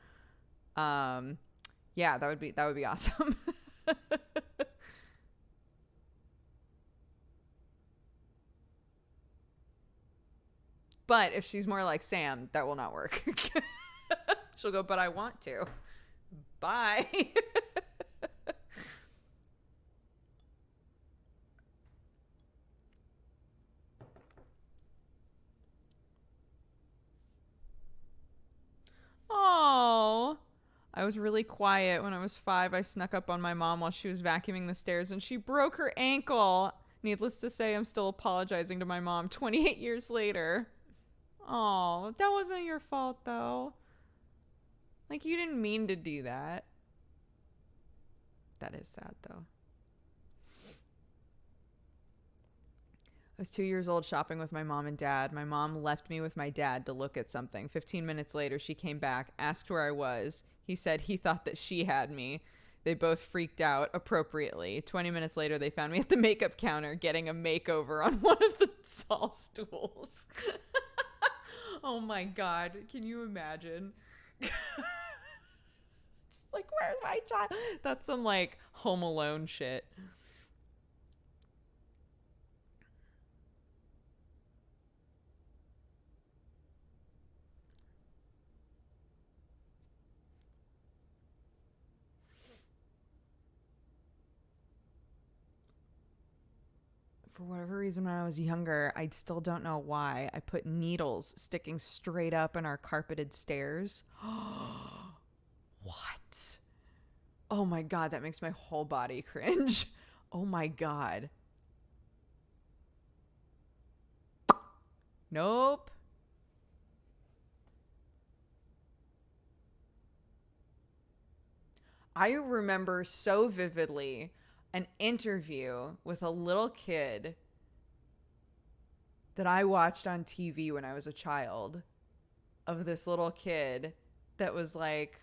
Yeah, that would be awesome. But if she's more like Sam, that will not work. She'll go, but I want to. Bye. Oh, I was really quiet when I was 5. I snuck up on my mom while she was vacuuming the stairs and she broke her ankle. Needless to say, I'm still apologizing to my mom 28 years later. Oh, that wasn't your fault, though. Like, you didn't mean to do that. That is sad, though. I was 2 years old shopping with my mom and dad. My mom left me with my dad to look at something. 15 minutes later, she came back, asked where I was. He said he thought that she had me. They both freaked out appropriately. 20 minutes later, they found me at the makeup counter getting a makeover on one of the tall stools. Oh my God. Can you imagine? Just like, where's my child? That's some like Home Alone shit. For whatever reason, when I was younger, I still don't know why, I put needles sticking straight up in our carpeted stairs. What? Oh my God, that makes my whole body cringe. Oh my God. Nope. I remember so vividly an interview with a little kid that I watched on TV when I was a child, of this little kid that was like,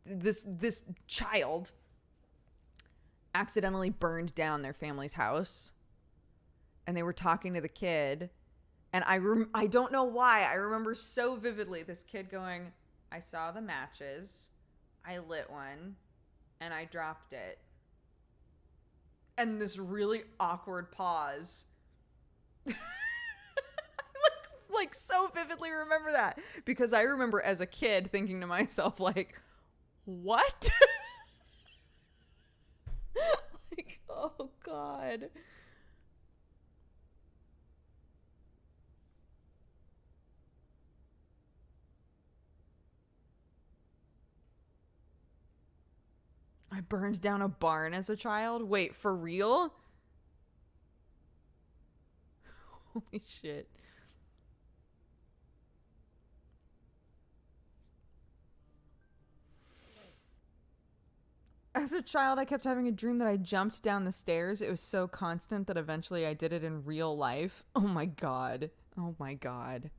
this child accidentally burned down their family's house, and they were talking to the kid, and I don't know why, I remember so vividly this kid going, I saw the matches, I lit one, and I dropped it. And this really awkward pause. like so vividly remember that, because I remember as a kid thinking to myself, like, what? Like, oh God. I burned down a barn as a child? Wait, for real? Holy shit. As a child, I kept having a dream that I jumped down the stairs. It was so constant that eventually I did it in real life. Oh my God. Oh my God.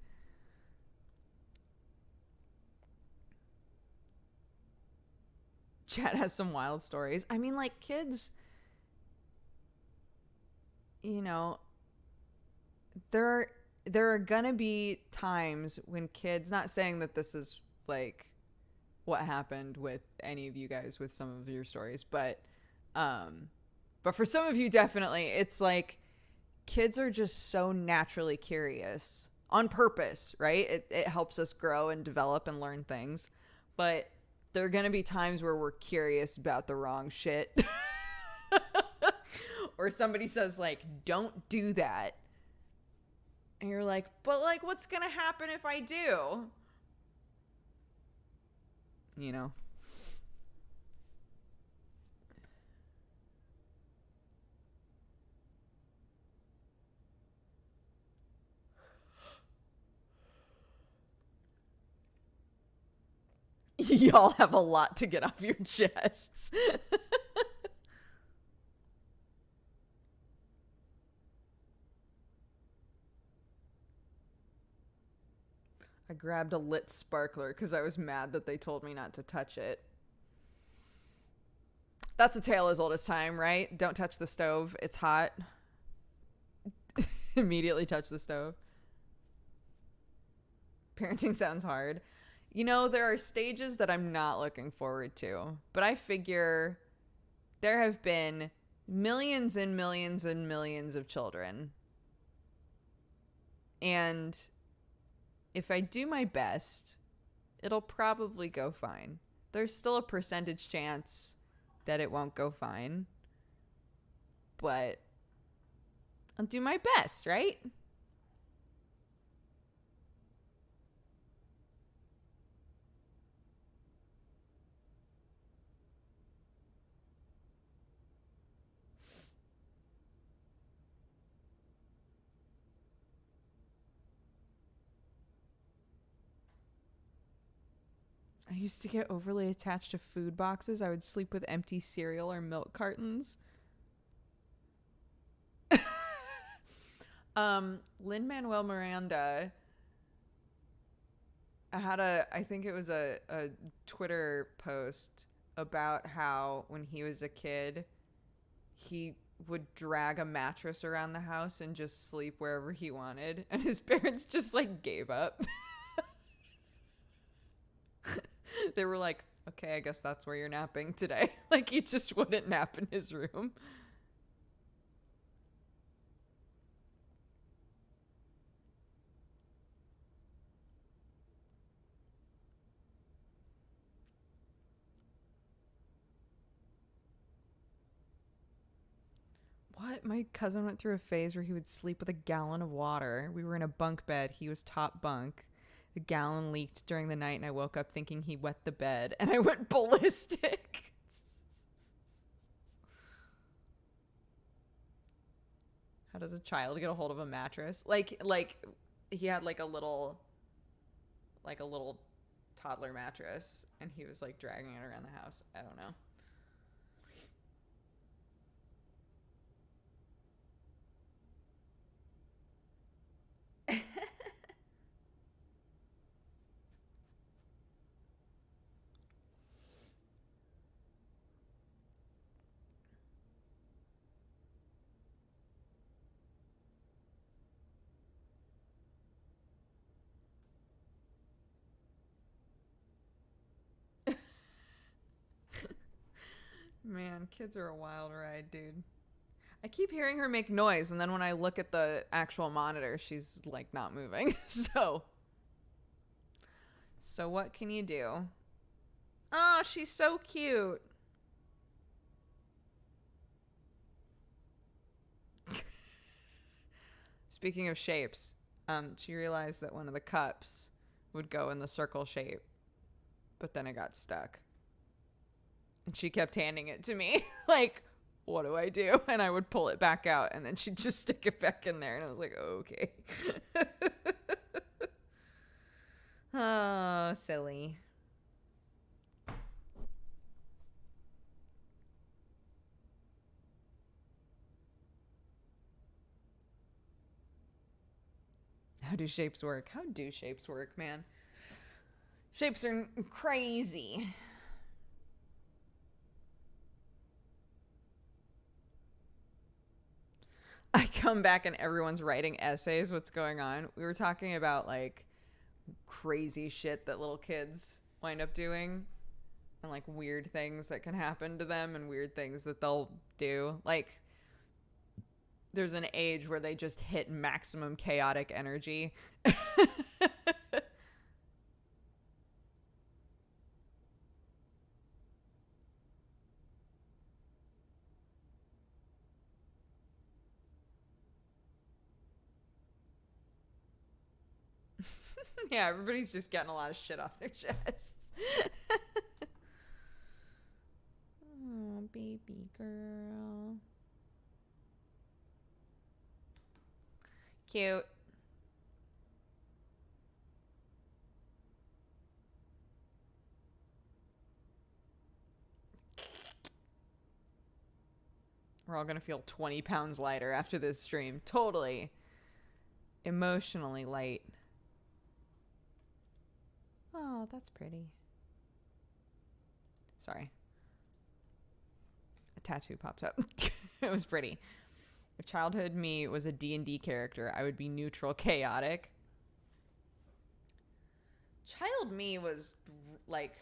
Chat has some wild stories. I mean, like, kids, you know, there are gonna be times when kids, not saying that this is like what happened with any of you guys with some of your stories, but for some of you, definitely, it's like kids are just so naturally curious on purpose, right? It helps us grow and develop and learn things, but there are going to be times where we're curious about the wrong shit. Or somebody says, like, don't do that. And you're like, but, like, what's going to happen if I do? You know? Y'all have a lot to get off your chests. I grabbed a lit sparkler because I was mad that they told me not to touch it. That's a tale as old as time, right? Don't touch the stove. It's hot. Immediately touch the stove. Parenting sounds hard. You know, there are stages that I'm not looking forward to, but I figure there have been millions and millions and millions of children. And if I do my best, it'll probably go fine. There's still a percentage chance that it won't go fine, but I'll do my best, right? I used to get overly attached to food boxes. I would sleep with empty cereal or milk cartons. Lin-Manuel Miranda I think it was a Twitter post about how when he was a kid, he would drag a mattress around the house and just sleep wherever he wanted. And his parents just like gave up. They were like, okay, I guess that's where you're napping today. Like he just wouldn't nap in his room. What? My cousin went through a phase where he would sleep with a gallon of water. We were in a bunk bed. He was top bunk. The gallon leaked during the night, and I woke up thinking he wet the bed, and I went ballistic. How does a child get a hold of a mattress? Like he had like a little toddler mattress, and he was like dragging it around the house. I don't know. Man, kids are a wild ride, dude. I keep hearing her make noise, and then when I look at the actual monitor, she's like not moving. So what can you do? Oh, she's so cute. Speaking of shapes, she realized that one of the cups would go in the circle shape, but then it got stuck. And she kept handing it to me, like, what do I do? And I would pull it back out, and then she'd just stick it back in there, and I was like, okay. Oh, silly. How do shapes work? How do shapes work, man? Shapes are crazy. I come back and everyone's writing essays. What's going on? We were talking about like crazy shit that little kids wind up doing and like weird things that can happen to them and weird things that they'll do. Like there's an age where they just hit maximum chaotic energy. Yeah, everybody's just getting a lot of shit off their chests. Oh, baby girl. Cute. We're all gonna feel 20 pounds lighter after this stream. Totally. Emotionally light. Oh, that's pretty. Sorry. A tattoo popped up. It was pretty. If childhood me was a D&D character, I would be neutral chaotic. Child me was like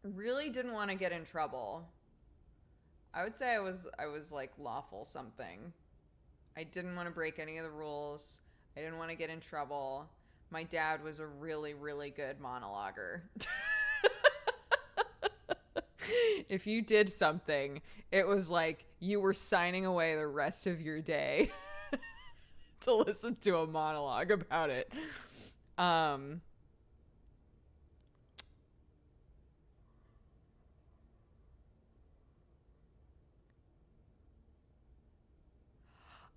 really didn't want to get in trouble. I would say I was like lawful something. I didn't want to break any of the rules. I didn't want to get in trouble. My dad was a really, really good monologuer. If you did something, it was like you were signing away the rest of your day to listen to a monologue about it.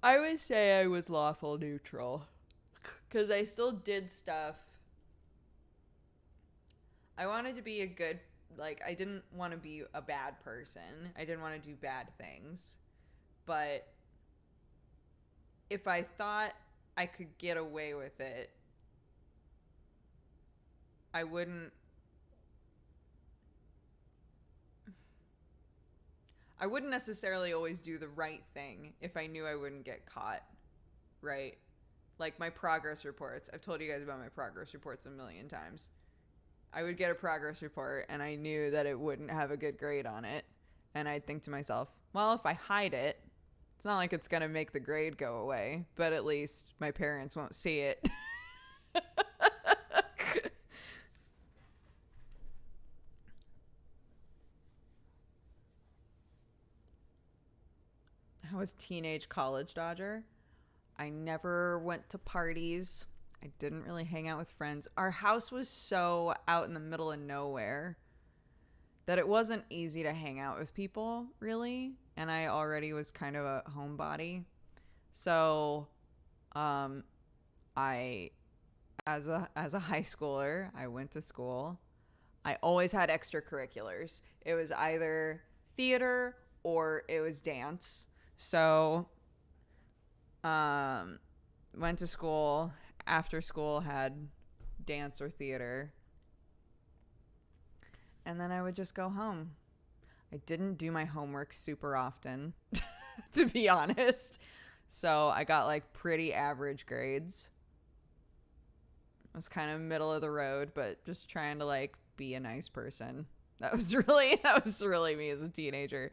I would say I was lawful neutral because I still did stuff. I wanted to be a good, like, I didn't want to be a bad person. I didn't want to do bad things. But if I thought I could get away with it, I wouldn't necessarily always do the right thing if I knew I wouldn't get caught, right? Like my progress reports. I've told you guys about my progress reports a million times. I would get a progress report and I knew that it wouldn't have a good grade on it. And I'd think to myself, well, if I hide it, it's not like it's going to make the grade go away, but at least my parents won't see it. I was teenage college dodger. I never went to parties. I didn't really hang out with friends. Our house was so out in the middle of nowhere that it wasn't easy to hang out with people, really. And I already was kind of a homebody. So, I, as a high schooler, I went to school. I always had extracurriculars. It was either theater or it was dance. So, went to school. After school, had dance or theater. And then I would just go home. I didn't do my homework super often, to be honest. So I got like pretty average grades. I was kind of middle of the road, but just trying to like be a nice person. That was really me as a teenager.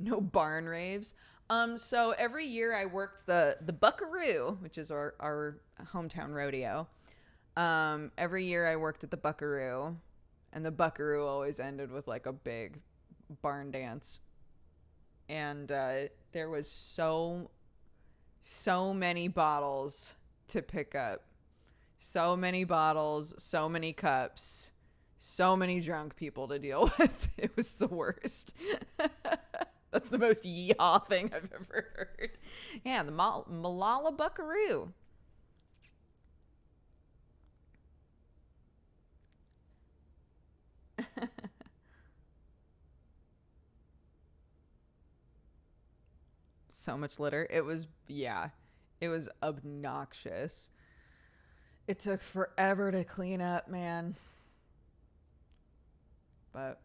No barn raves. So every year I worked the Buckaroo, which is our hometown rodeo. Every year I worked at the Buckaroo, and the Buckaroo always ended with like a big barn dance. And there was so many bottles to pick up. So many bottles, so many cups, so many drunk people to deal with. It was the worst. That's the most yeehaw thing I've ever heard. Yeah, the Malala Buckaroo. So much litter. It was obnoxious. It took forever to clean up, man. But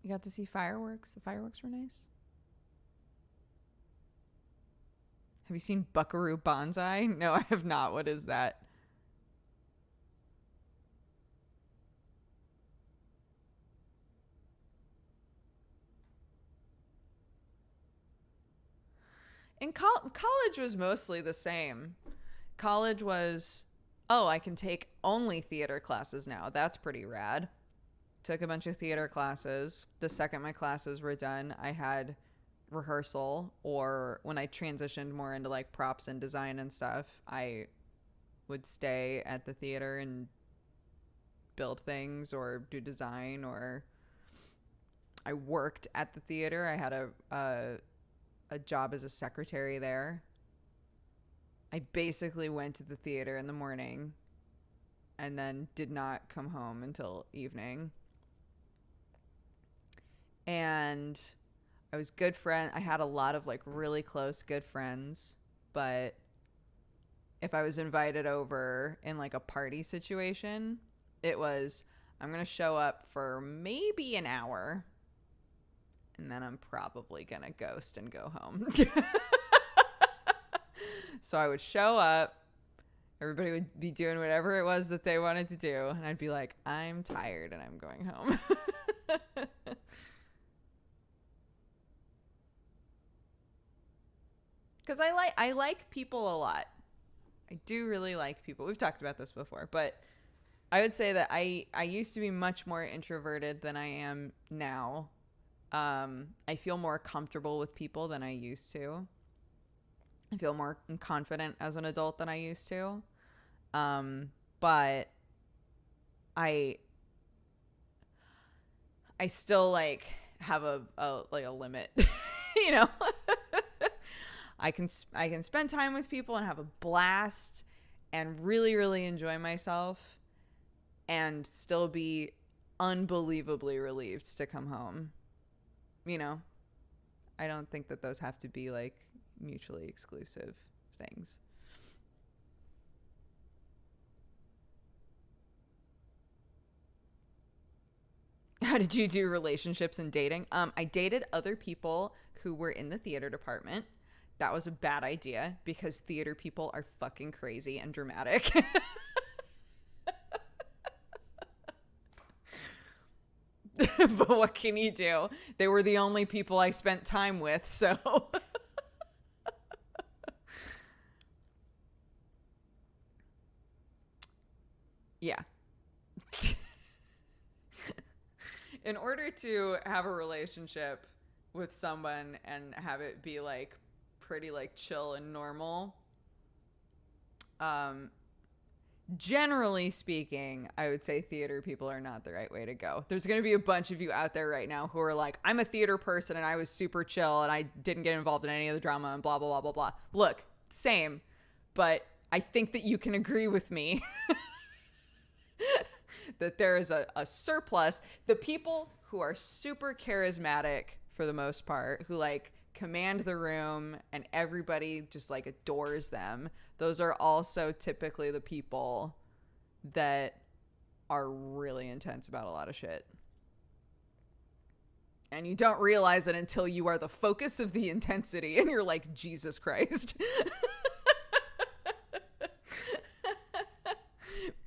you got to see fireworks. The fireworks were nice. Have you seen Buckaroo Banzai? No, I have not. What is that? In college was mostly the same. College was, oh, I can take only theater classes now. That's pretty rad. Took a bunch of theater classes. The second my classes were done, I had rehearsal, or when I transitioned more into like props and design and stuff, I would stay at the theater and build things or do design, or I worked at the theater. I had a job as a secretary there. I basically went to the theater in the morning and then did not come home until evening. And I was good friend. I had a lot of like really close good friends, but if I was invited over in like a party situation, it was, I'm going to show up for maybe an hour and then I'm probably going to ghost and go home. So I would show up, everybody would be doing whatever it was that they wanted to do, and I'd be like, I'm tired and I'm going home. Because I like people a lot. I do really like people. We've talked about this before, but I would say that I used to be much more introverted than I am now. I feel more comfortable with people than I used to. I feel more confident as an adult than I used to. But I still like have a limit, you know. I can spend time with people and have a blast and really, really enjoy myself and still be unbelievably relieved to come home. You know, I don't think that those have to be like mutually exclusive things. How did you do relationships and dating? I dated other people who were in the theater department. That was a bad idea because theater people are fucking crazy and dramatic. But what can you do? They were the only people I spent time with, so. Yeah. In order to have a relationship with someone and have it be like pretty like chill and normal, generally speaking, I would say theater people are not the right way to go. There's going to be a bunch of you out there right now who are like, I'm a theater person and I was super chill and I didn't get involved in any of the drama and blah, blah, blah, blah, blah. Look, same, but I think that you can agree with me that there is a surplus. The people who are super charismatic for the most part, who like command the room and everybody just like adores them, those are also typically the people that are really intense about a lot of shit. And you don't realize it until you are the focus of the intensity and you're like, Jesus Christ.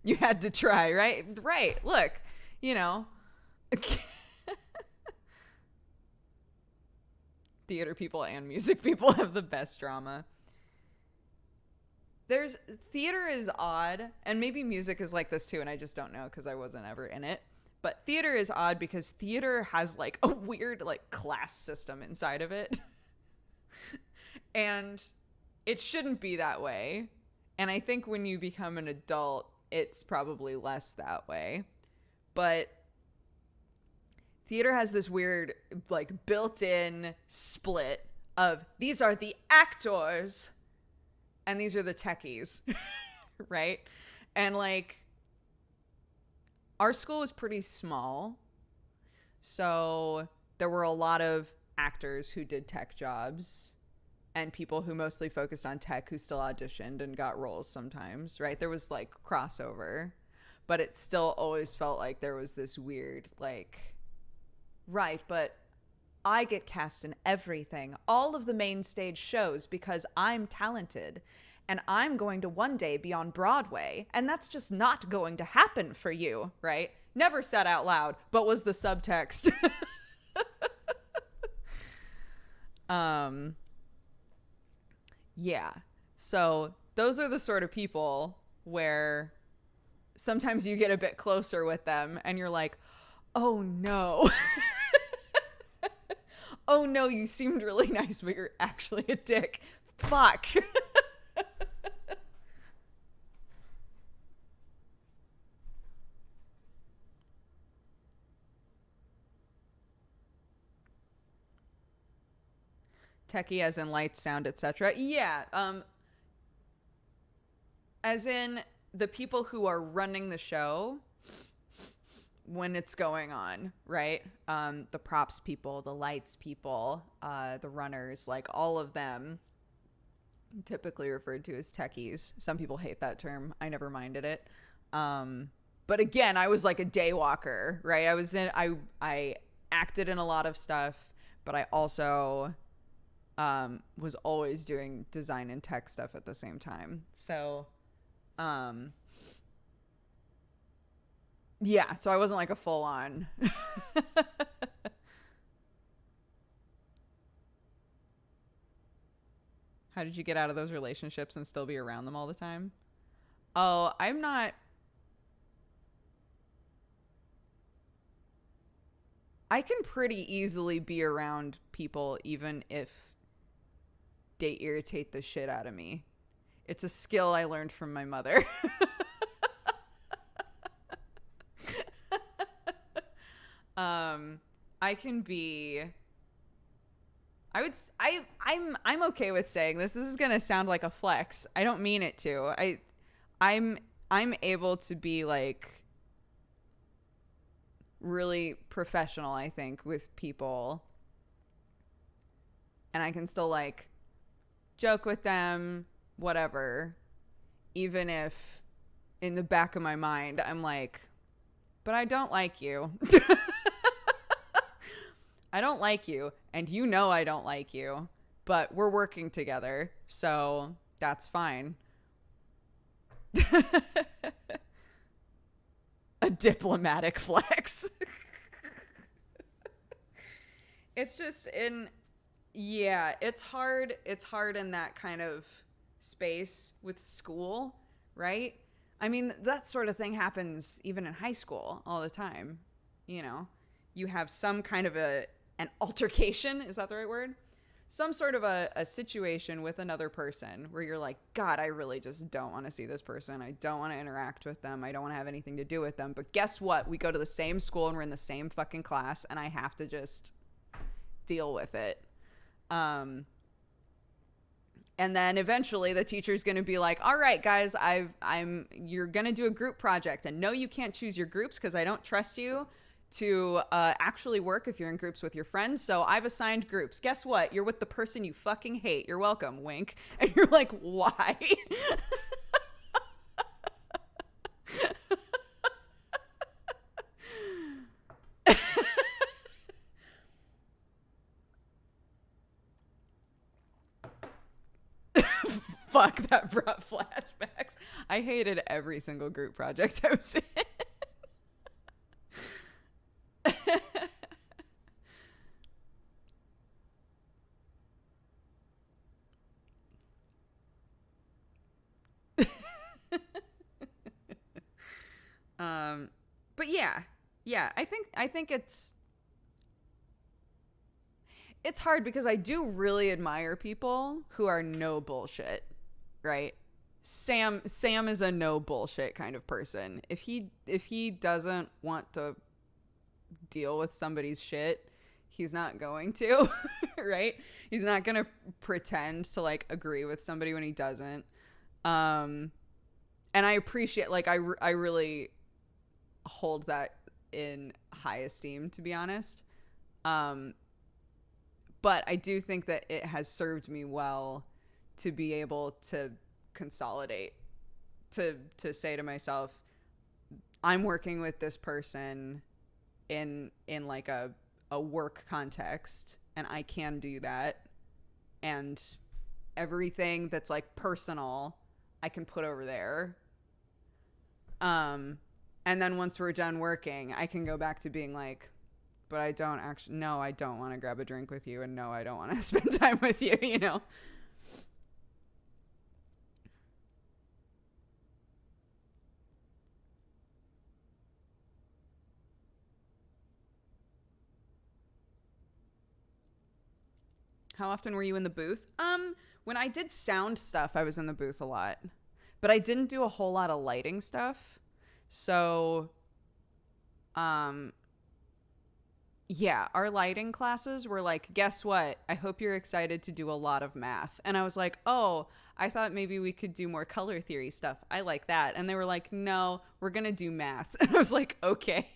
You had to try, right? Right. Look, you know. Theater people and music people have the best drama. Theater is odd, and maybe music is like this too, and I just don't know because I wasn't ever in it. But theater is odd because theater has like a weird like class system inside of it. And it shouldn't be that way. And I think when you become an adult, it's probably less that way. But theater has this weird like built-in split of these are the actors and these are the techies. Right? And like our school was pretty small, so there were a lot of actors who did tech jobs and people who mostly focused on tech who still auditioned and got roles sometimes, right? There was like crossover, but it still always felt like there was this weird like, right, but I get cast in everything, all of the main stage shows because I'm talented and I'm going to one day be on Broadway, and that's just not going to happen for you, right? Never said out loud, but was the subtext. Yeah. So those are the sort of people where sometimes you get a bit closer with them and you're like, oh no. Oh no, you seemed really nice, but you're actually a dick. Fuck. Techie as in lights, sound, etc. Yeah. As in the people who are running the show when it's going on, right? The props people, the lights people, the runners, like all of them, typically referred to as techies. Some people hate that term. I never minded it. But again, I was like a day walker, right? I acted in a lot of stuff, but I also was always doing design and tech stuff at the same time. So, yeah, so I wasn't like a full on. How did you get out of those relationships and still be around them all the time? Oh, I'm not. I can pretty easily be around people even if they irritate the shit out of me. It's a skill I learned from my mother. I can be. I'm okay with saying this. This is gonna sound like a flex. I don't mean it to. I'm able to be like really professional, I think, with people, and I can still like joke with them, whatever, even if in the back of my mind I'm like, but I don't like you. I don't like you, and you know I don't like you, but we're working together, so that's fine. A diplomatic flex. It's just it's hard in that kind of space with school, right? I mean, that sort of thing happens even in high school all the time. You know, you have some kind of an altercation, is that the right word? Some sort of a situation with another person where you're like, God, I really just don't want to see this person. I don't want to interact with them. I don't want to have anything to do with them. But guess what? We go to the same school and we're in the same fucking class, and I have to just deal with it. And then eventually the teacher's going to be like, all right, guys, you're going to do a group project, and no, you can't choose your groups because I don't trust you to actually work if you're in groups with your friends. So I've assigned groups. Guess what? You're with the person you fucking hate. You're welcome. Wink. And you're like, why? Fuck, that brought flashbacks. I hated every single group project I was in. But yeah, I think it's hard because I do really admire people who are no bullshit, right? Sam is a no bullshit kind of person. If he doesn't want to deal with somebody's shit, he's not going to, right? He's not going to pretend to like agree with somebody when he doesn't. And I appreciate, like, I really hold that in high esteem, to be honest. But I do think that it has served me well to be able to consolidate, to say to myself, I'm working with this person in like a work context, and I can do that, and everything that's like personal I can put over there. And then once we're done working, I can go back to being like, but I don't want to grab a drink with you, and no, I don't want to spend time with you, you know? How often were you in the booth? When I did sound stuff, I was in the booth a lot, but I didn't do a whole lot of lighting stuff. So, Yeah, our lighting classes were like, guess what? I hope you're excited to do a lot of math. And I was like, oh, I thought maybe we could do more color theory stuff. I like that. And they were like, no, we're going to do math. And I was like, okay.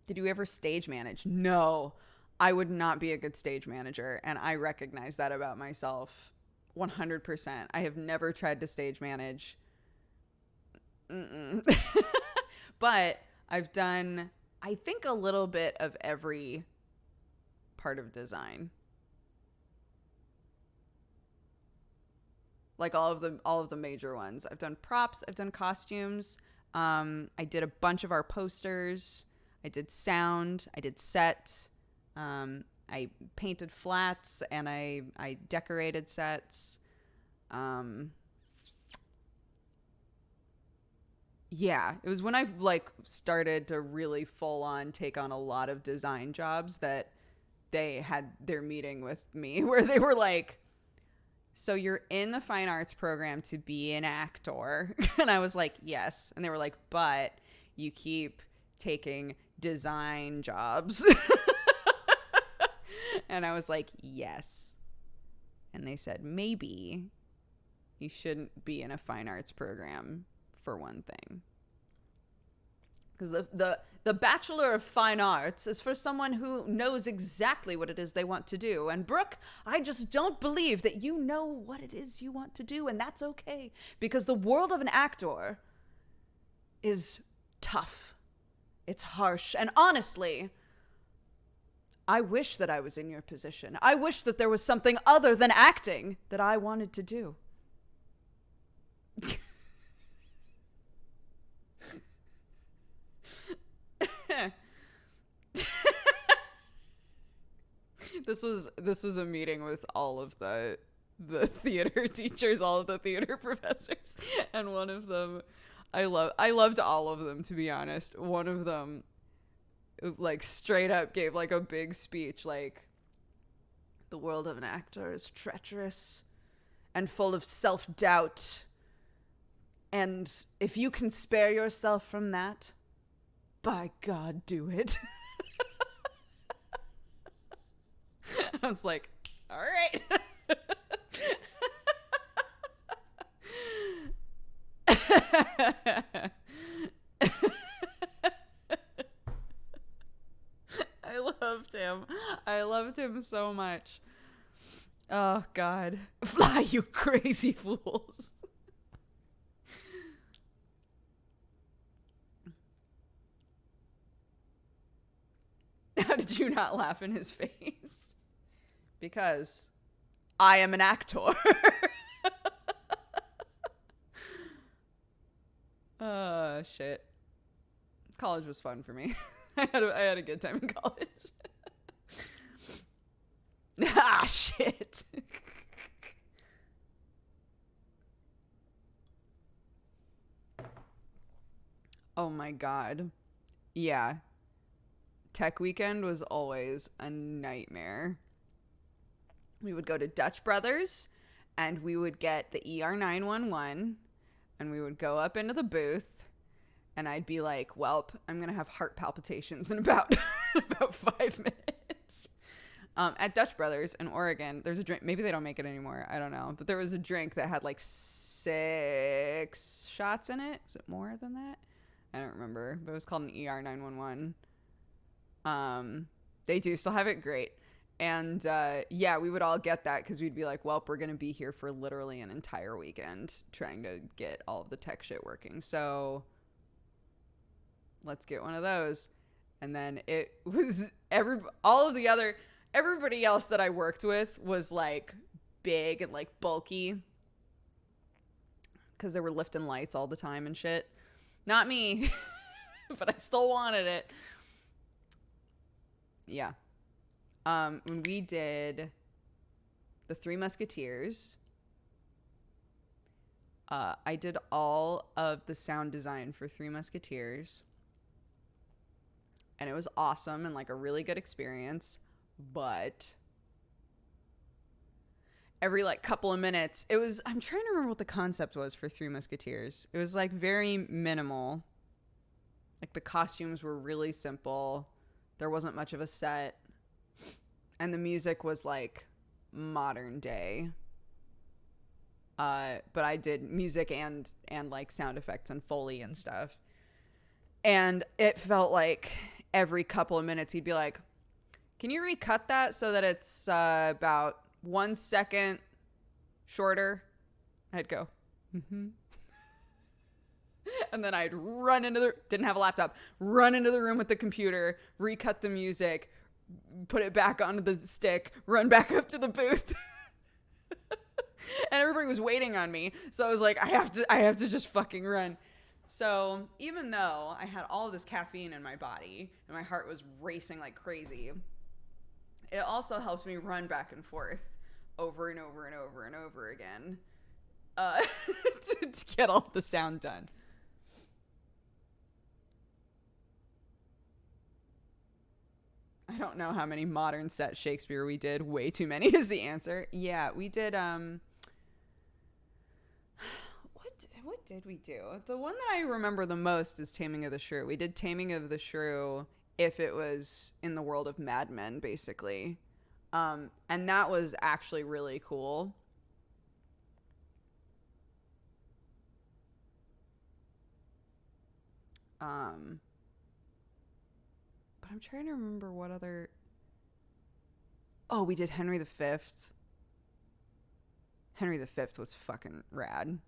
Did you ever stage manage? No, I would not be a good stage manager. And I recognize that about myself 100%. I have never tried to stage manage. But I've done, I think, a little bit of every part of design. Like all of the major ones. I've done props, I've done costumes. I did a bunch of our posters. I did sound, I did set. I painted flats and I decorated sets. Yeah, it was when I like started to really full on take on a lot of design jobs that they had their meeting with me where they were like, so you're in the fine arts program to be an actor. And I was like, yes. And they were like, but you keep taking design jobs. And I was like, yes. And they said, maybe you shouldn't be in a fine arts program for one thing. Because the Bachelor of Fine Arts is for someone who knows exactly what it is they want to do. And Brooke, I just don't believe that you know what it is you want to do. And that's okay. Because the world of an actor is tough. It's harsh. And honestly, I wish that I was in your position. I wish that there was something other than acting that I wanted to do. This was a meeting with all of the theater teachers, all of the theater professors, and one of them, I loved all of them, to be honest. One of them like straight up gave like a big speech like, the world of an actor is treacherous and full of self-doubt, and if you can spare yourself from that, by God, do it. I was like, all right. I loved him so much. Oh, God. Fly, you crazy fools. How did you not laugh in his face? Because I am an actor. Shit. College was fun for me. I had a good time in college. Ah, shit. Oh my God. Yeah. Tech weekend was always a nightmare. We would go to Dutch Brothers and we would get the ER911 and we would go up into the booth and I'd be like, welp, I'm going to have heart palpitations in about 5 minutes. At Dutch Brothers in Oregon, there's a drink. Maybe they don't make it anymore. I don't know. But there was a drink that had like 6 shots in it. Is it more than that? I don't remember. But it was called an ER911. They do still have it. Great. And yeah, we would all get that because we'd be like, well, we're going to be here for literally an entire weekend trying to get all of the tech shit working. So let's get one of those. And then it was everybody else that I worked with was like big and like bulky because they were lifting lights all the time and shit. Not me, but I still wanted it. Yeah. When we did the Three Musketeers, I did all of the sound design for Three Musketeers. And it was awesome and like a really good experience. But every like couple of minutes. I'm trying to remember what the concept was for Three Musketeers. It was like very minimal. Like the costumes were really simple. There wasn't much of a set. And the music was like modern day. But I did music and like sound effects and Foley and stuff. And it felt like every couple of minutes he'd be like, can you recut that so that it's about 1 second shorter? I'd go, mm-hmm. And then I'd didn't have a laptop, run into the room with the computer, recut the music, put it back onto the stick, run back up to the booth. And everybody was waiting on me. So I was like, I have to just fucking run. So even though I had all of this caffeine in my body and my heart was racing like crazy, it also helped me run back and forth over and over and over and over again to get all the sound done. I don't know how many modern set Shakespeare we did. Way too many is the answer. Yeah, we did. What did we do? The one that I remember the most is Taming of the Shrew. We did Taming of the Shrew if it was in the world of Mad Men, basically. And that was actually really cool. But I'm trying to remember what other... Oh, we did Henry V. Henry V was fucking rad.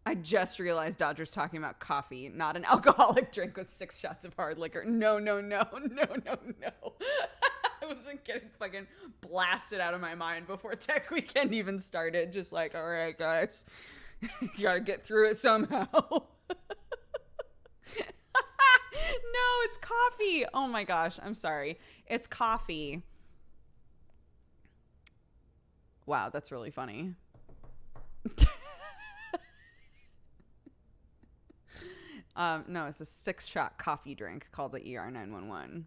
I just realized Dodger's talking about coffee, not an alcoholic drink with 6 shots of hard liquor. No. I wasn't getting fucking blasted out of my mind before Tech Weekend even started. Just like, all right, guys, you gotta get through it somehow. No, it's coffee. Oh my gosh, I'm sorry. It's coffee. Wow, that's really funny. No, it's a 6-shot coffee drink called the ER911.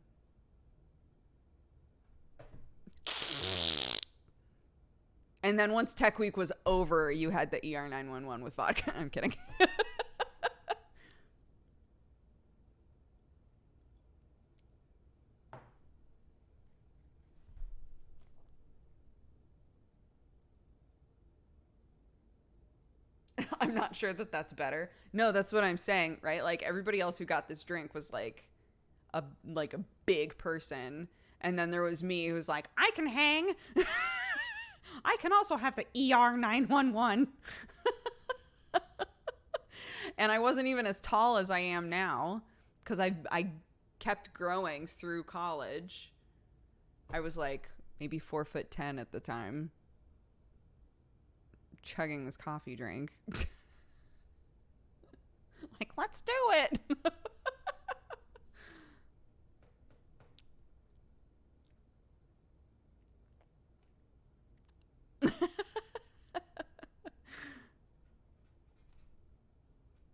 And then once Tech Week was over, you had the ER911 with vodka. I'm kidding. I'm not sure that that's better. No, that's what I'm saying, right? Like everybody else who got this drink was like a big person. And then there was me who was like, I can hang. I can also have the ER911. And I wasn't even as tall as I am now because I kept growing through college. I was like maybe 4'10" at the time. Chugging this coffee drink. Like, let's do it.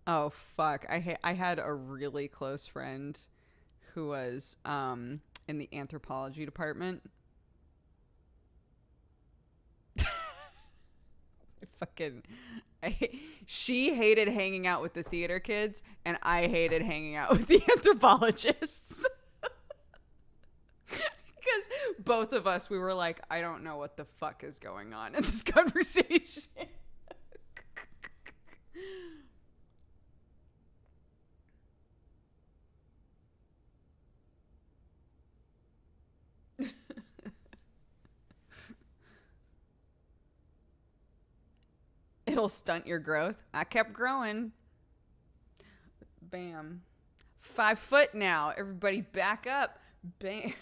Oh fuck. I had a really close friend who was in the anthropology department. She hated hanging out with the theater kids, and I hated hanging out with the anthropologists. Because both of us, we were like, I don't know what the fuck is going on in this conversation. It'll stunt your growth. I kept growing. Bam. 5 foot now. Everybody back up. Bam.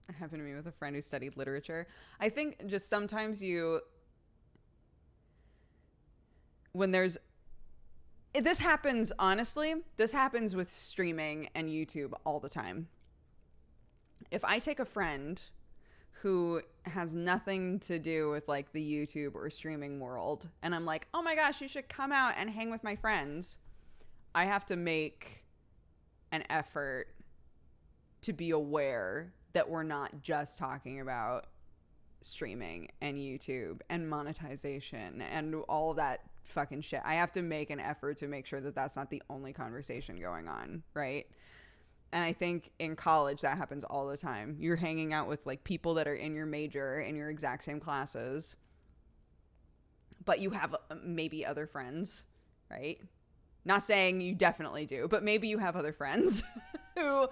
It happened to me with a friend who studied literature. I think just sometimes this happens, honestly, this happens with streaming and YouTube all the time. if I take a friend who has nothing to do with like the YouTube or streaming world, and I'm like, oh my gosh, you should come out and hang with my friends, I have to make an effort to be aware that we're not just talking about streaming and YouTube and monetization and all that fucking shit. I have to make an effort to make sure that that's not the only conversation going on, right? And I think in college that happens all the time. You're hanging out with like people that are in your major, in your exact same classes, but you have maybe other friends, right? Not saying you definitely do, but maybe you have other friends who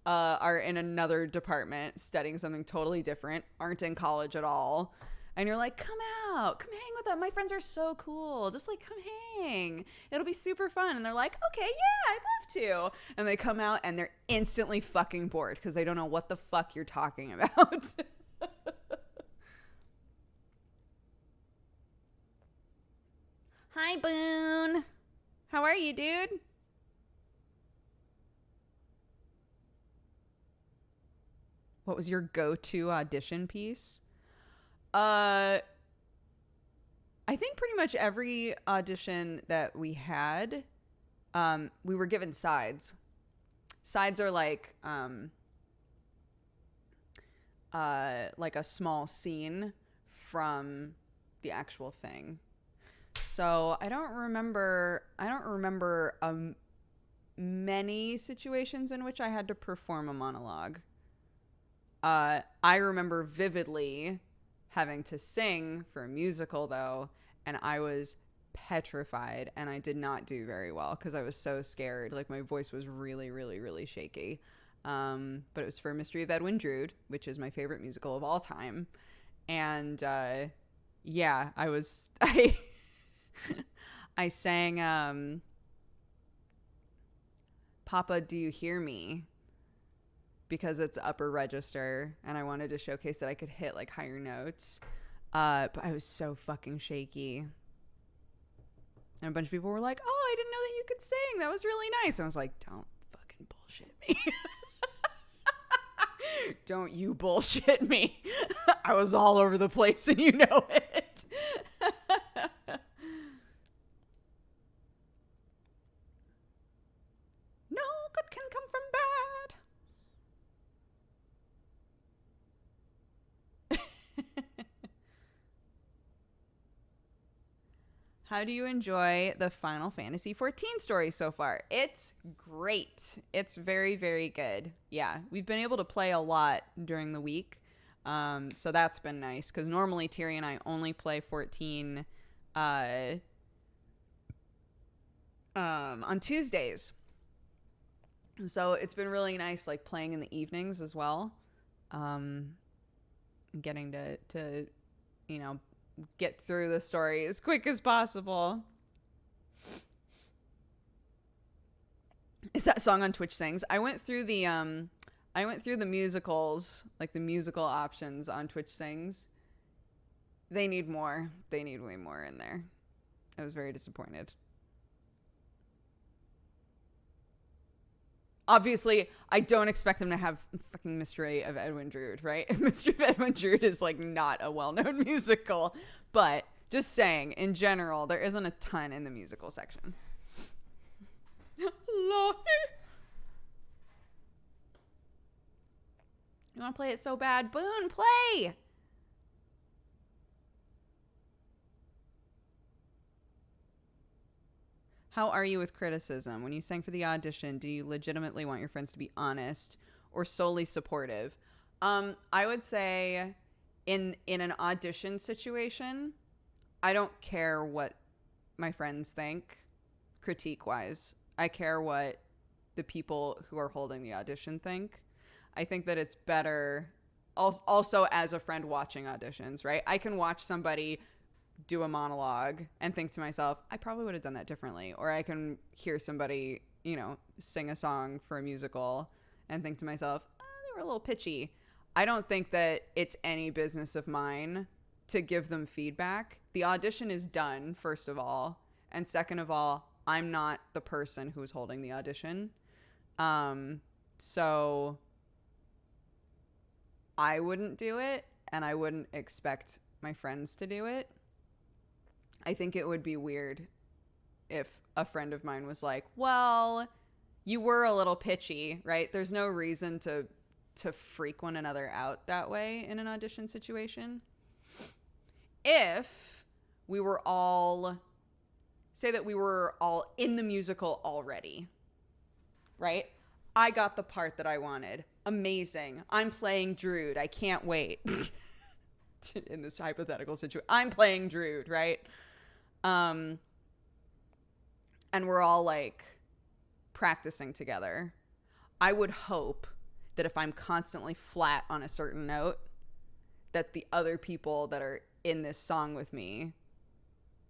are in another department studying something totally different, aren't in college at all. And you're like, come out, come hang with them. My friends are so cool. Just like, come hang. It'll be super fun. And they're like, okay, yeah, I'd love to. And they come out and they're instantly fucking bored because they don't know what the fuck you're talking about. Hi, Boone. How are you, dude? What was your go-to audition piece? I think pretty much every audition that we had, we were given sides. Sides are like a small scene from the actual thing. So I don't remember many situations in which I had to perform a monologue. I remember vividly having to sing for a musical, though, and I was petrified, and I did not do very well because I was so scared. Like, my voice was really, really, really shaky. But it was for Mystery of Edwin Drood, which is my favorite musical of all time. And yeah, I sang Papa, Do You Hear Me? Because it's upper register and I wanted to showcase that I could hit like higher notes. But I was so fucking shaky. And a bunch of people were like, oh, I didn't know that you could sing. That was really nice. And I was like, don't fucking bullshit me. Don't you bullshit me. I was all over the place and you know it. No good can come from bad. How do you enjoy the Final Fantasy XIV story so far? It's great. It's very, very good. Yeah, we've been able to play a lot during the week. So that's been nice because normally Terry and I only play 14 on Tuesdays. So it's been really nice like playing in the evenings as well. Getting to you know, get through the story as quick as possible. Is that song on Twitch Sings? I went through the musicals, like the musical options on Twitch Sings. They need more. They need way more in there. I was very disappointed. Obviously, I don't expect them to have fucking Mystery of Edwin Drood, right? Mystery of Edwin Drood is like not a well-known musical, but just saying, in general, there isn't a ton in the musical section. You want to play it so bad? Boone, play! How are you with criticism? When you sang for the audition, do you legitimately want your friends to be honest or solely supportive? I would say in an audition situation, I don't care what my friends think critique-wise. I care what the people who are holding the audition think. I think that it's better also as a friend watching auditions, right? I can watch somebody do a monologue and think to myself, I probably would have done that differently. Or I can hear somebody, you know, sing a song for a musical and think to myself, oh, they were a little pitchy. I don't think that it's any business of mine to give them feedback. The audition is done, first of all. And second of all, I'm not the person who's holding the audition. So I wouldn't do it, and I wouldn't expect my friends to do it. I think it would be weird if a friend of mine was like, well, you were a little pitchy, right? There's no reason to freak one another out that way in an audition situation. If we were all, say that we were all in the musical already, right? I got the part that I wanted. Amazing. I'm playing Drood. I can't wait. In this hypothetical situation, I'm playing Drood, right? And we're all like practicing together. I would hope that if I'm constantly flat on a certain note, that the other people that are in this song with me,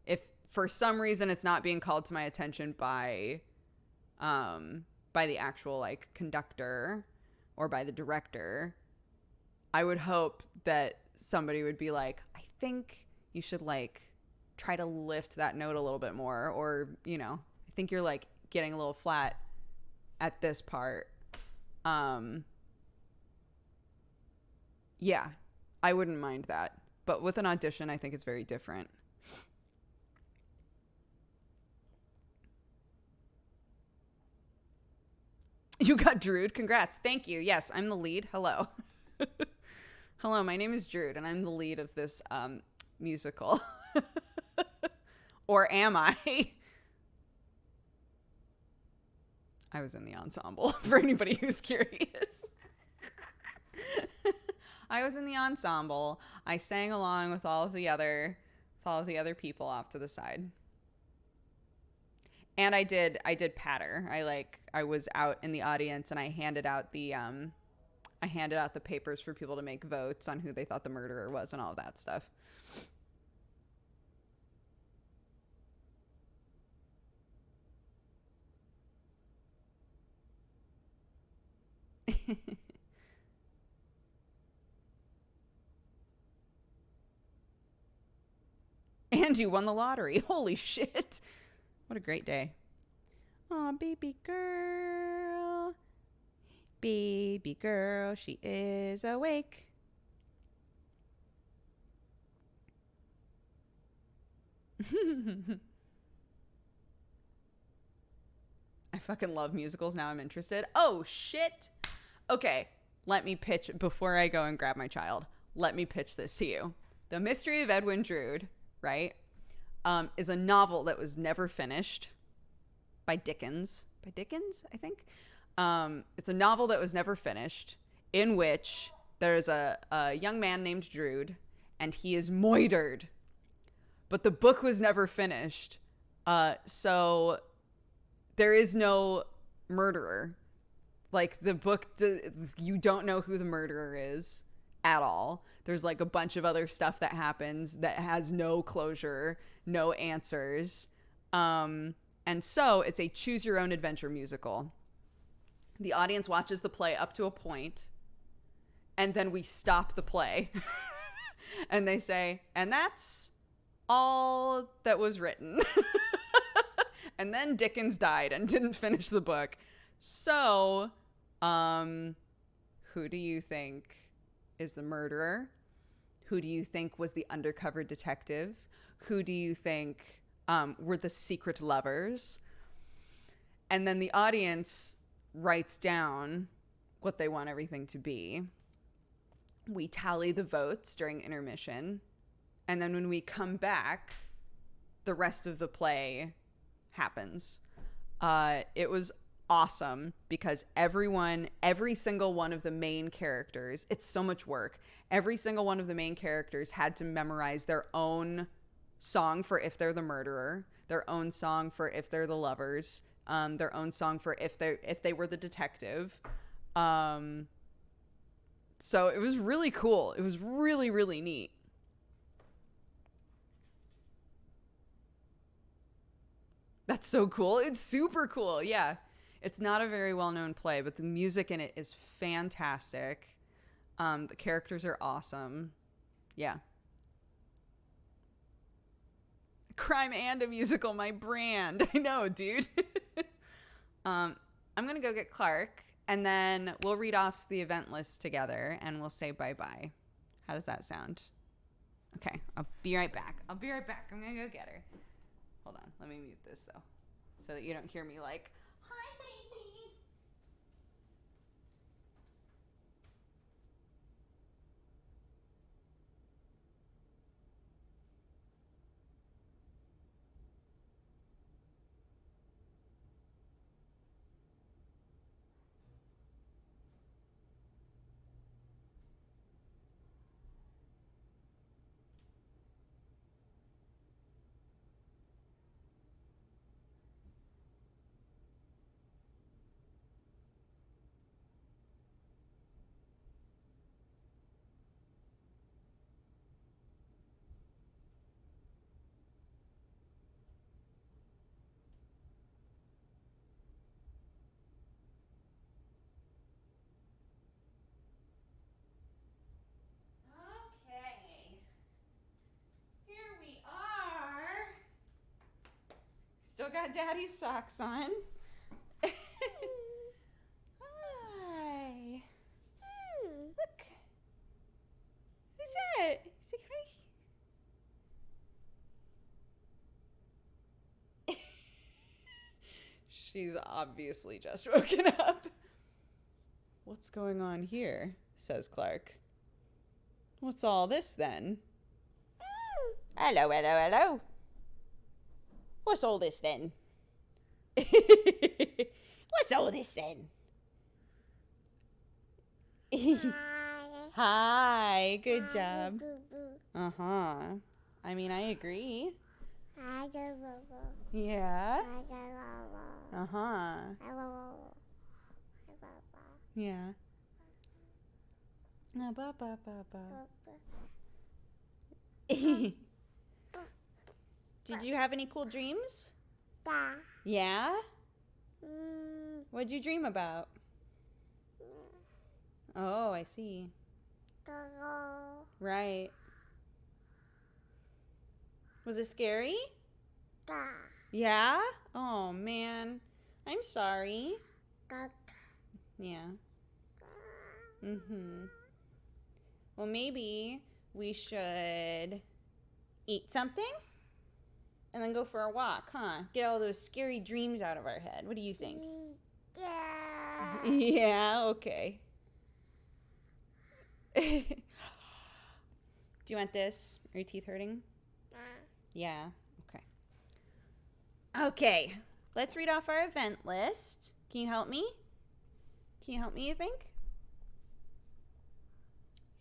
if for some reason it's not being called to my attention by the actual like conductor or by the director, I would hope that somebody would be like, I think you should like try to lift that note a little bit more, or, you know, I think you're like getting a little flat at this part. Yeah, I wouldn't mind that. But with an audition, I think it's very different. You got Drood. Congrats. Thank you. Yes, I'm the lead. Hello. Hello, my name is Drood, and I'm the lead of this musical. Or am I? I was in the ensemble, for anybody who's curious. I was in the ensemble. I sang along with all of the other people off to the side. And I did patter. I was out in the audience, and I handed out the papers for people to make votes on who they thought the murderer was and all of that stuff. And you won the lottery. Holy shit. What a great day. Aw, baby girl. Baby girl, she is awake. I fucking love musicals. Now I'm interested. Oh, shit. Okay, let me pitch before I go and grab my child. Let me pitch this to you. The Mystery of Edwin Drood, right, is a novel that was never finished by Dickens. By Dickens, I think. It's a novel that was never finished, in which there's a young man named Drood, and he is moitered. But the book was never finished. So there is no murderer. Like, the book, you don't know who the murderer is at all. There's like a bunch of other stuff that happens that has no closure, no answers. And so it's a choose your own adventure musical. The audience watches the play up to a point, and then we stop the play. And they say, and that's all that was written. And then Dickens died and didn't finish the book. So, who do you think is the murderer? Who do you think was the undercover detective? Who do you think were the secret lovers? And then the audience writes down what they want everything to be. We tally the votes during intermission. And then when we come back, the rest of the play happens. It was awesome because every single one of the main characters, it's so much work. Every single one of the main characters had to memorize their own song for if they're the murderer, their own song for if they're the lovers, their own song for if they were the detective. So it was really cool. It was really, really neat. That's so cool. It's super cool. Yeah. It's not a very well-known play, but the music in it is fantastic. The characters are awesome. Yeah. Crime and a musical, my brand. I know, dude. I'm going to go get Clark, And then we'll read off the event list together and we'll say bye-bye. How does that sound? Okay, I'll be right back. I'm going to go get her. Hold on. Let me mute this, though, so that you don't hear me like, hi, baby. Still got Daddy's socks on. Hi. Look. Who's that? Say hi. She's obviously just woken up. What's going on here? Says Clark. What's all this then? Hello, hello, hello. What's all this then? What's all this then? Hi, good job. Uh-huh. I mean, I agree. Yeah. Uh-huh. Yeah. Did you have any cool dreams? Yeah? What'd you dream about? Oh, I see. Right. Was it scary? Yeah? Oh, man. I'm sorry. Yeah. Mm-hmm. Well, maybe we should eat something and then go for a walk, huh? Get all those scary dreams out of our head. What do you think? Yeah. Yeah, okay. Do you want this? Are your teeth hurting? Yeah, okay. Okay, let's read off our event list. Can you help me? You think?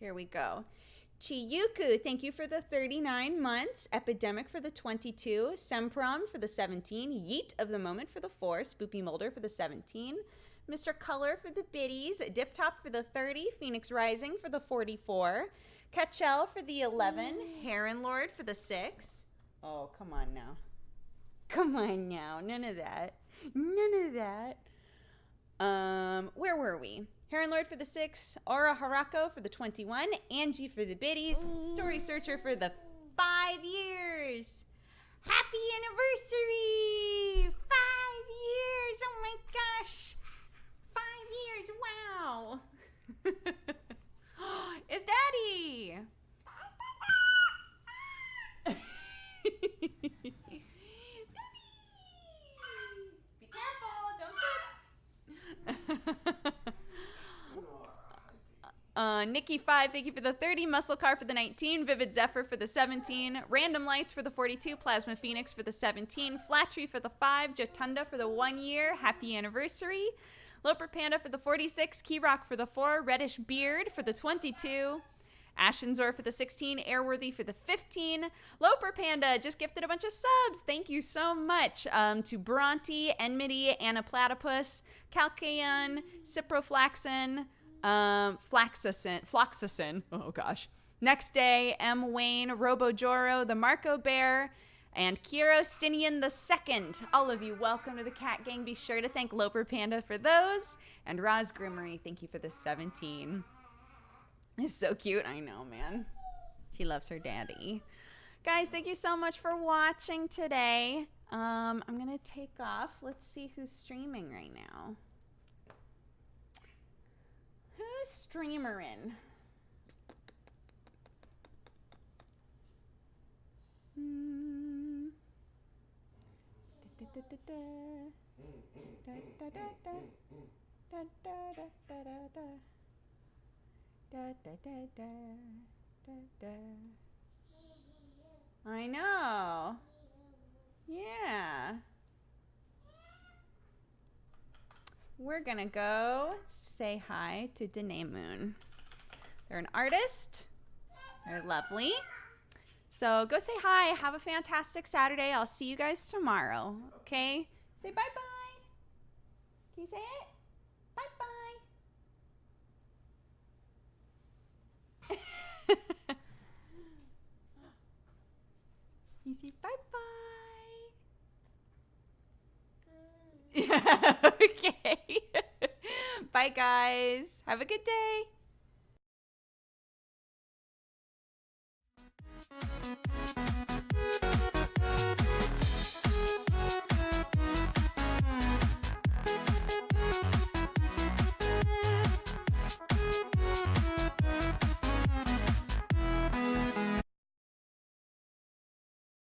Here we go. Chiyuku, thank you for the 39 months. Epidemic for the 22. Semprom for the 17. Yeet of the Moment for the 4. Spoopy Molder for the 17. Mr. Color for the biddies. Dip Top for the 30. Phoenix Rising for the 44. Ketchel for the 11. Heron Lord for the 6. Oh, come on now. Come on now. None of that. Where were we? Heron Lord for the 6, Aura Harako for the 21, Angie for the biddies, Story Searcher for the 5 years. Happy anniversary! 5 years! Oh my gosh! 5 years! Wow! It's Daddy! Be careful! Don't slip! Nikki 5, thank you for the 30. Muscle Car for the 19. Vivid Zephyr for the 17. Random Lights for the 42. Plasma Phoenix for the 17. Flattree for the 5. Jotunda for the 1 year. Happy anniversary. Loper Panda for the 46. Key Rock for the 4. Reddish Beard for the 22. Ashenzor for the 16. Airworthy for the 15. Loper Panda just gifted a bunch of subs. Thank you so much to Bronte, Enmity, Anna Platypus, Calcaeon, Ciproflaxin, Floxacin, oh gosh. Next Day, M. Wayne, Robojoro, the Marco Bear, and Kirostinian II. All of you, welcome to the Cat Gang. Be sure to thank Loper Panda for those. And Roz Grimmery, thank you for the 17. It's so cute. I know, man. She loves her daddy. Guys, thank you so much for watching today. I'm going to take off. Let's see who's streaming right now. streamerin'? I know. Yeah. We're gonna go say hi to Danae Moon. They're an artist. They're lovely. So go say hi. Have a fantastic Saturday. I'll see you guys tomorrow. Okay? Say bye-bye. Can you say it? Bye-bye. You say bye-bye. Yeah, okay. Bye, guys. Have a good day.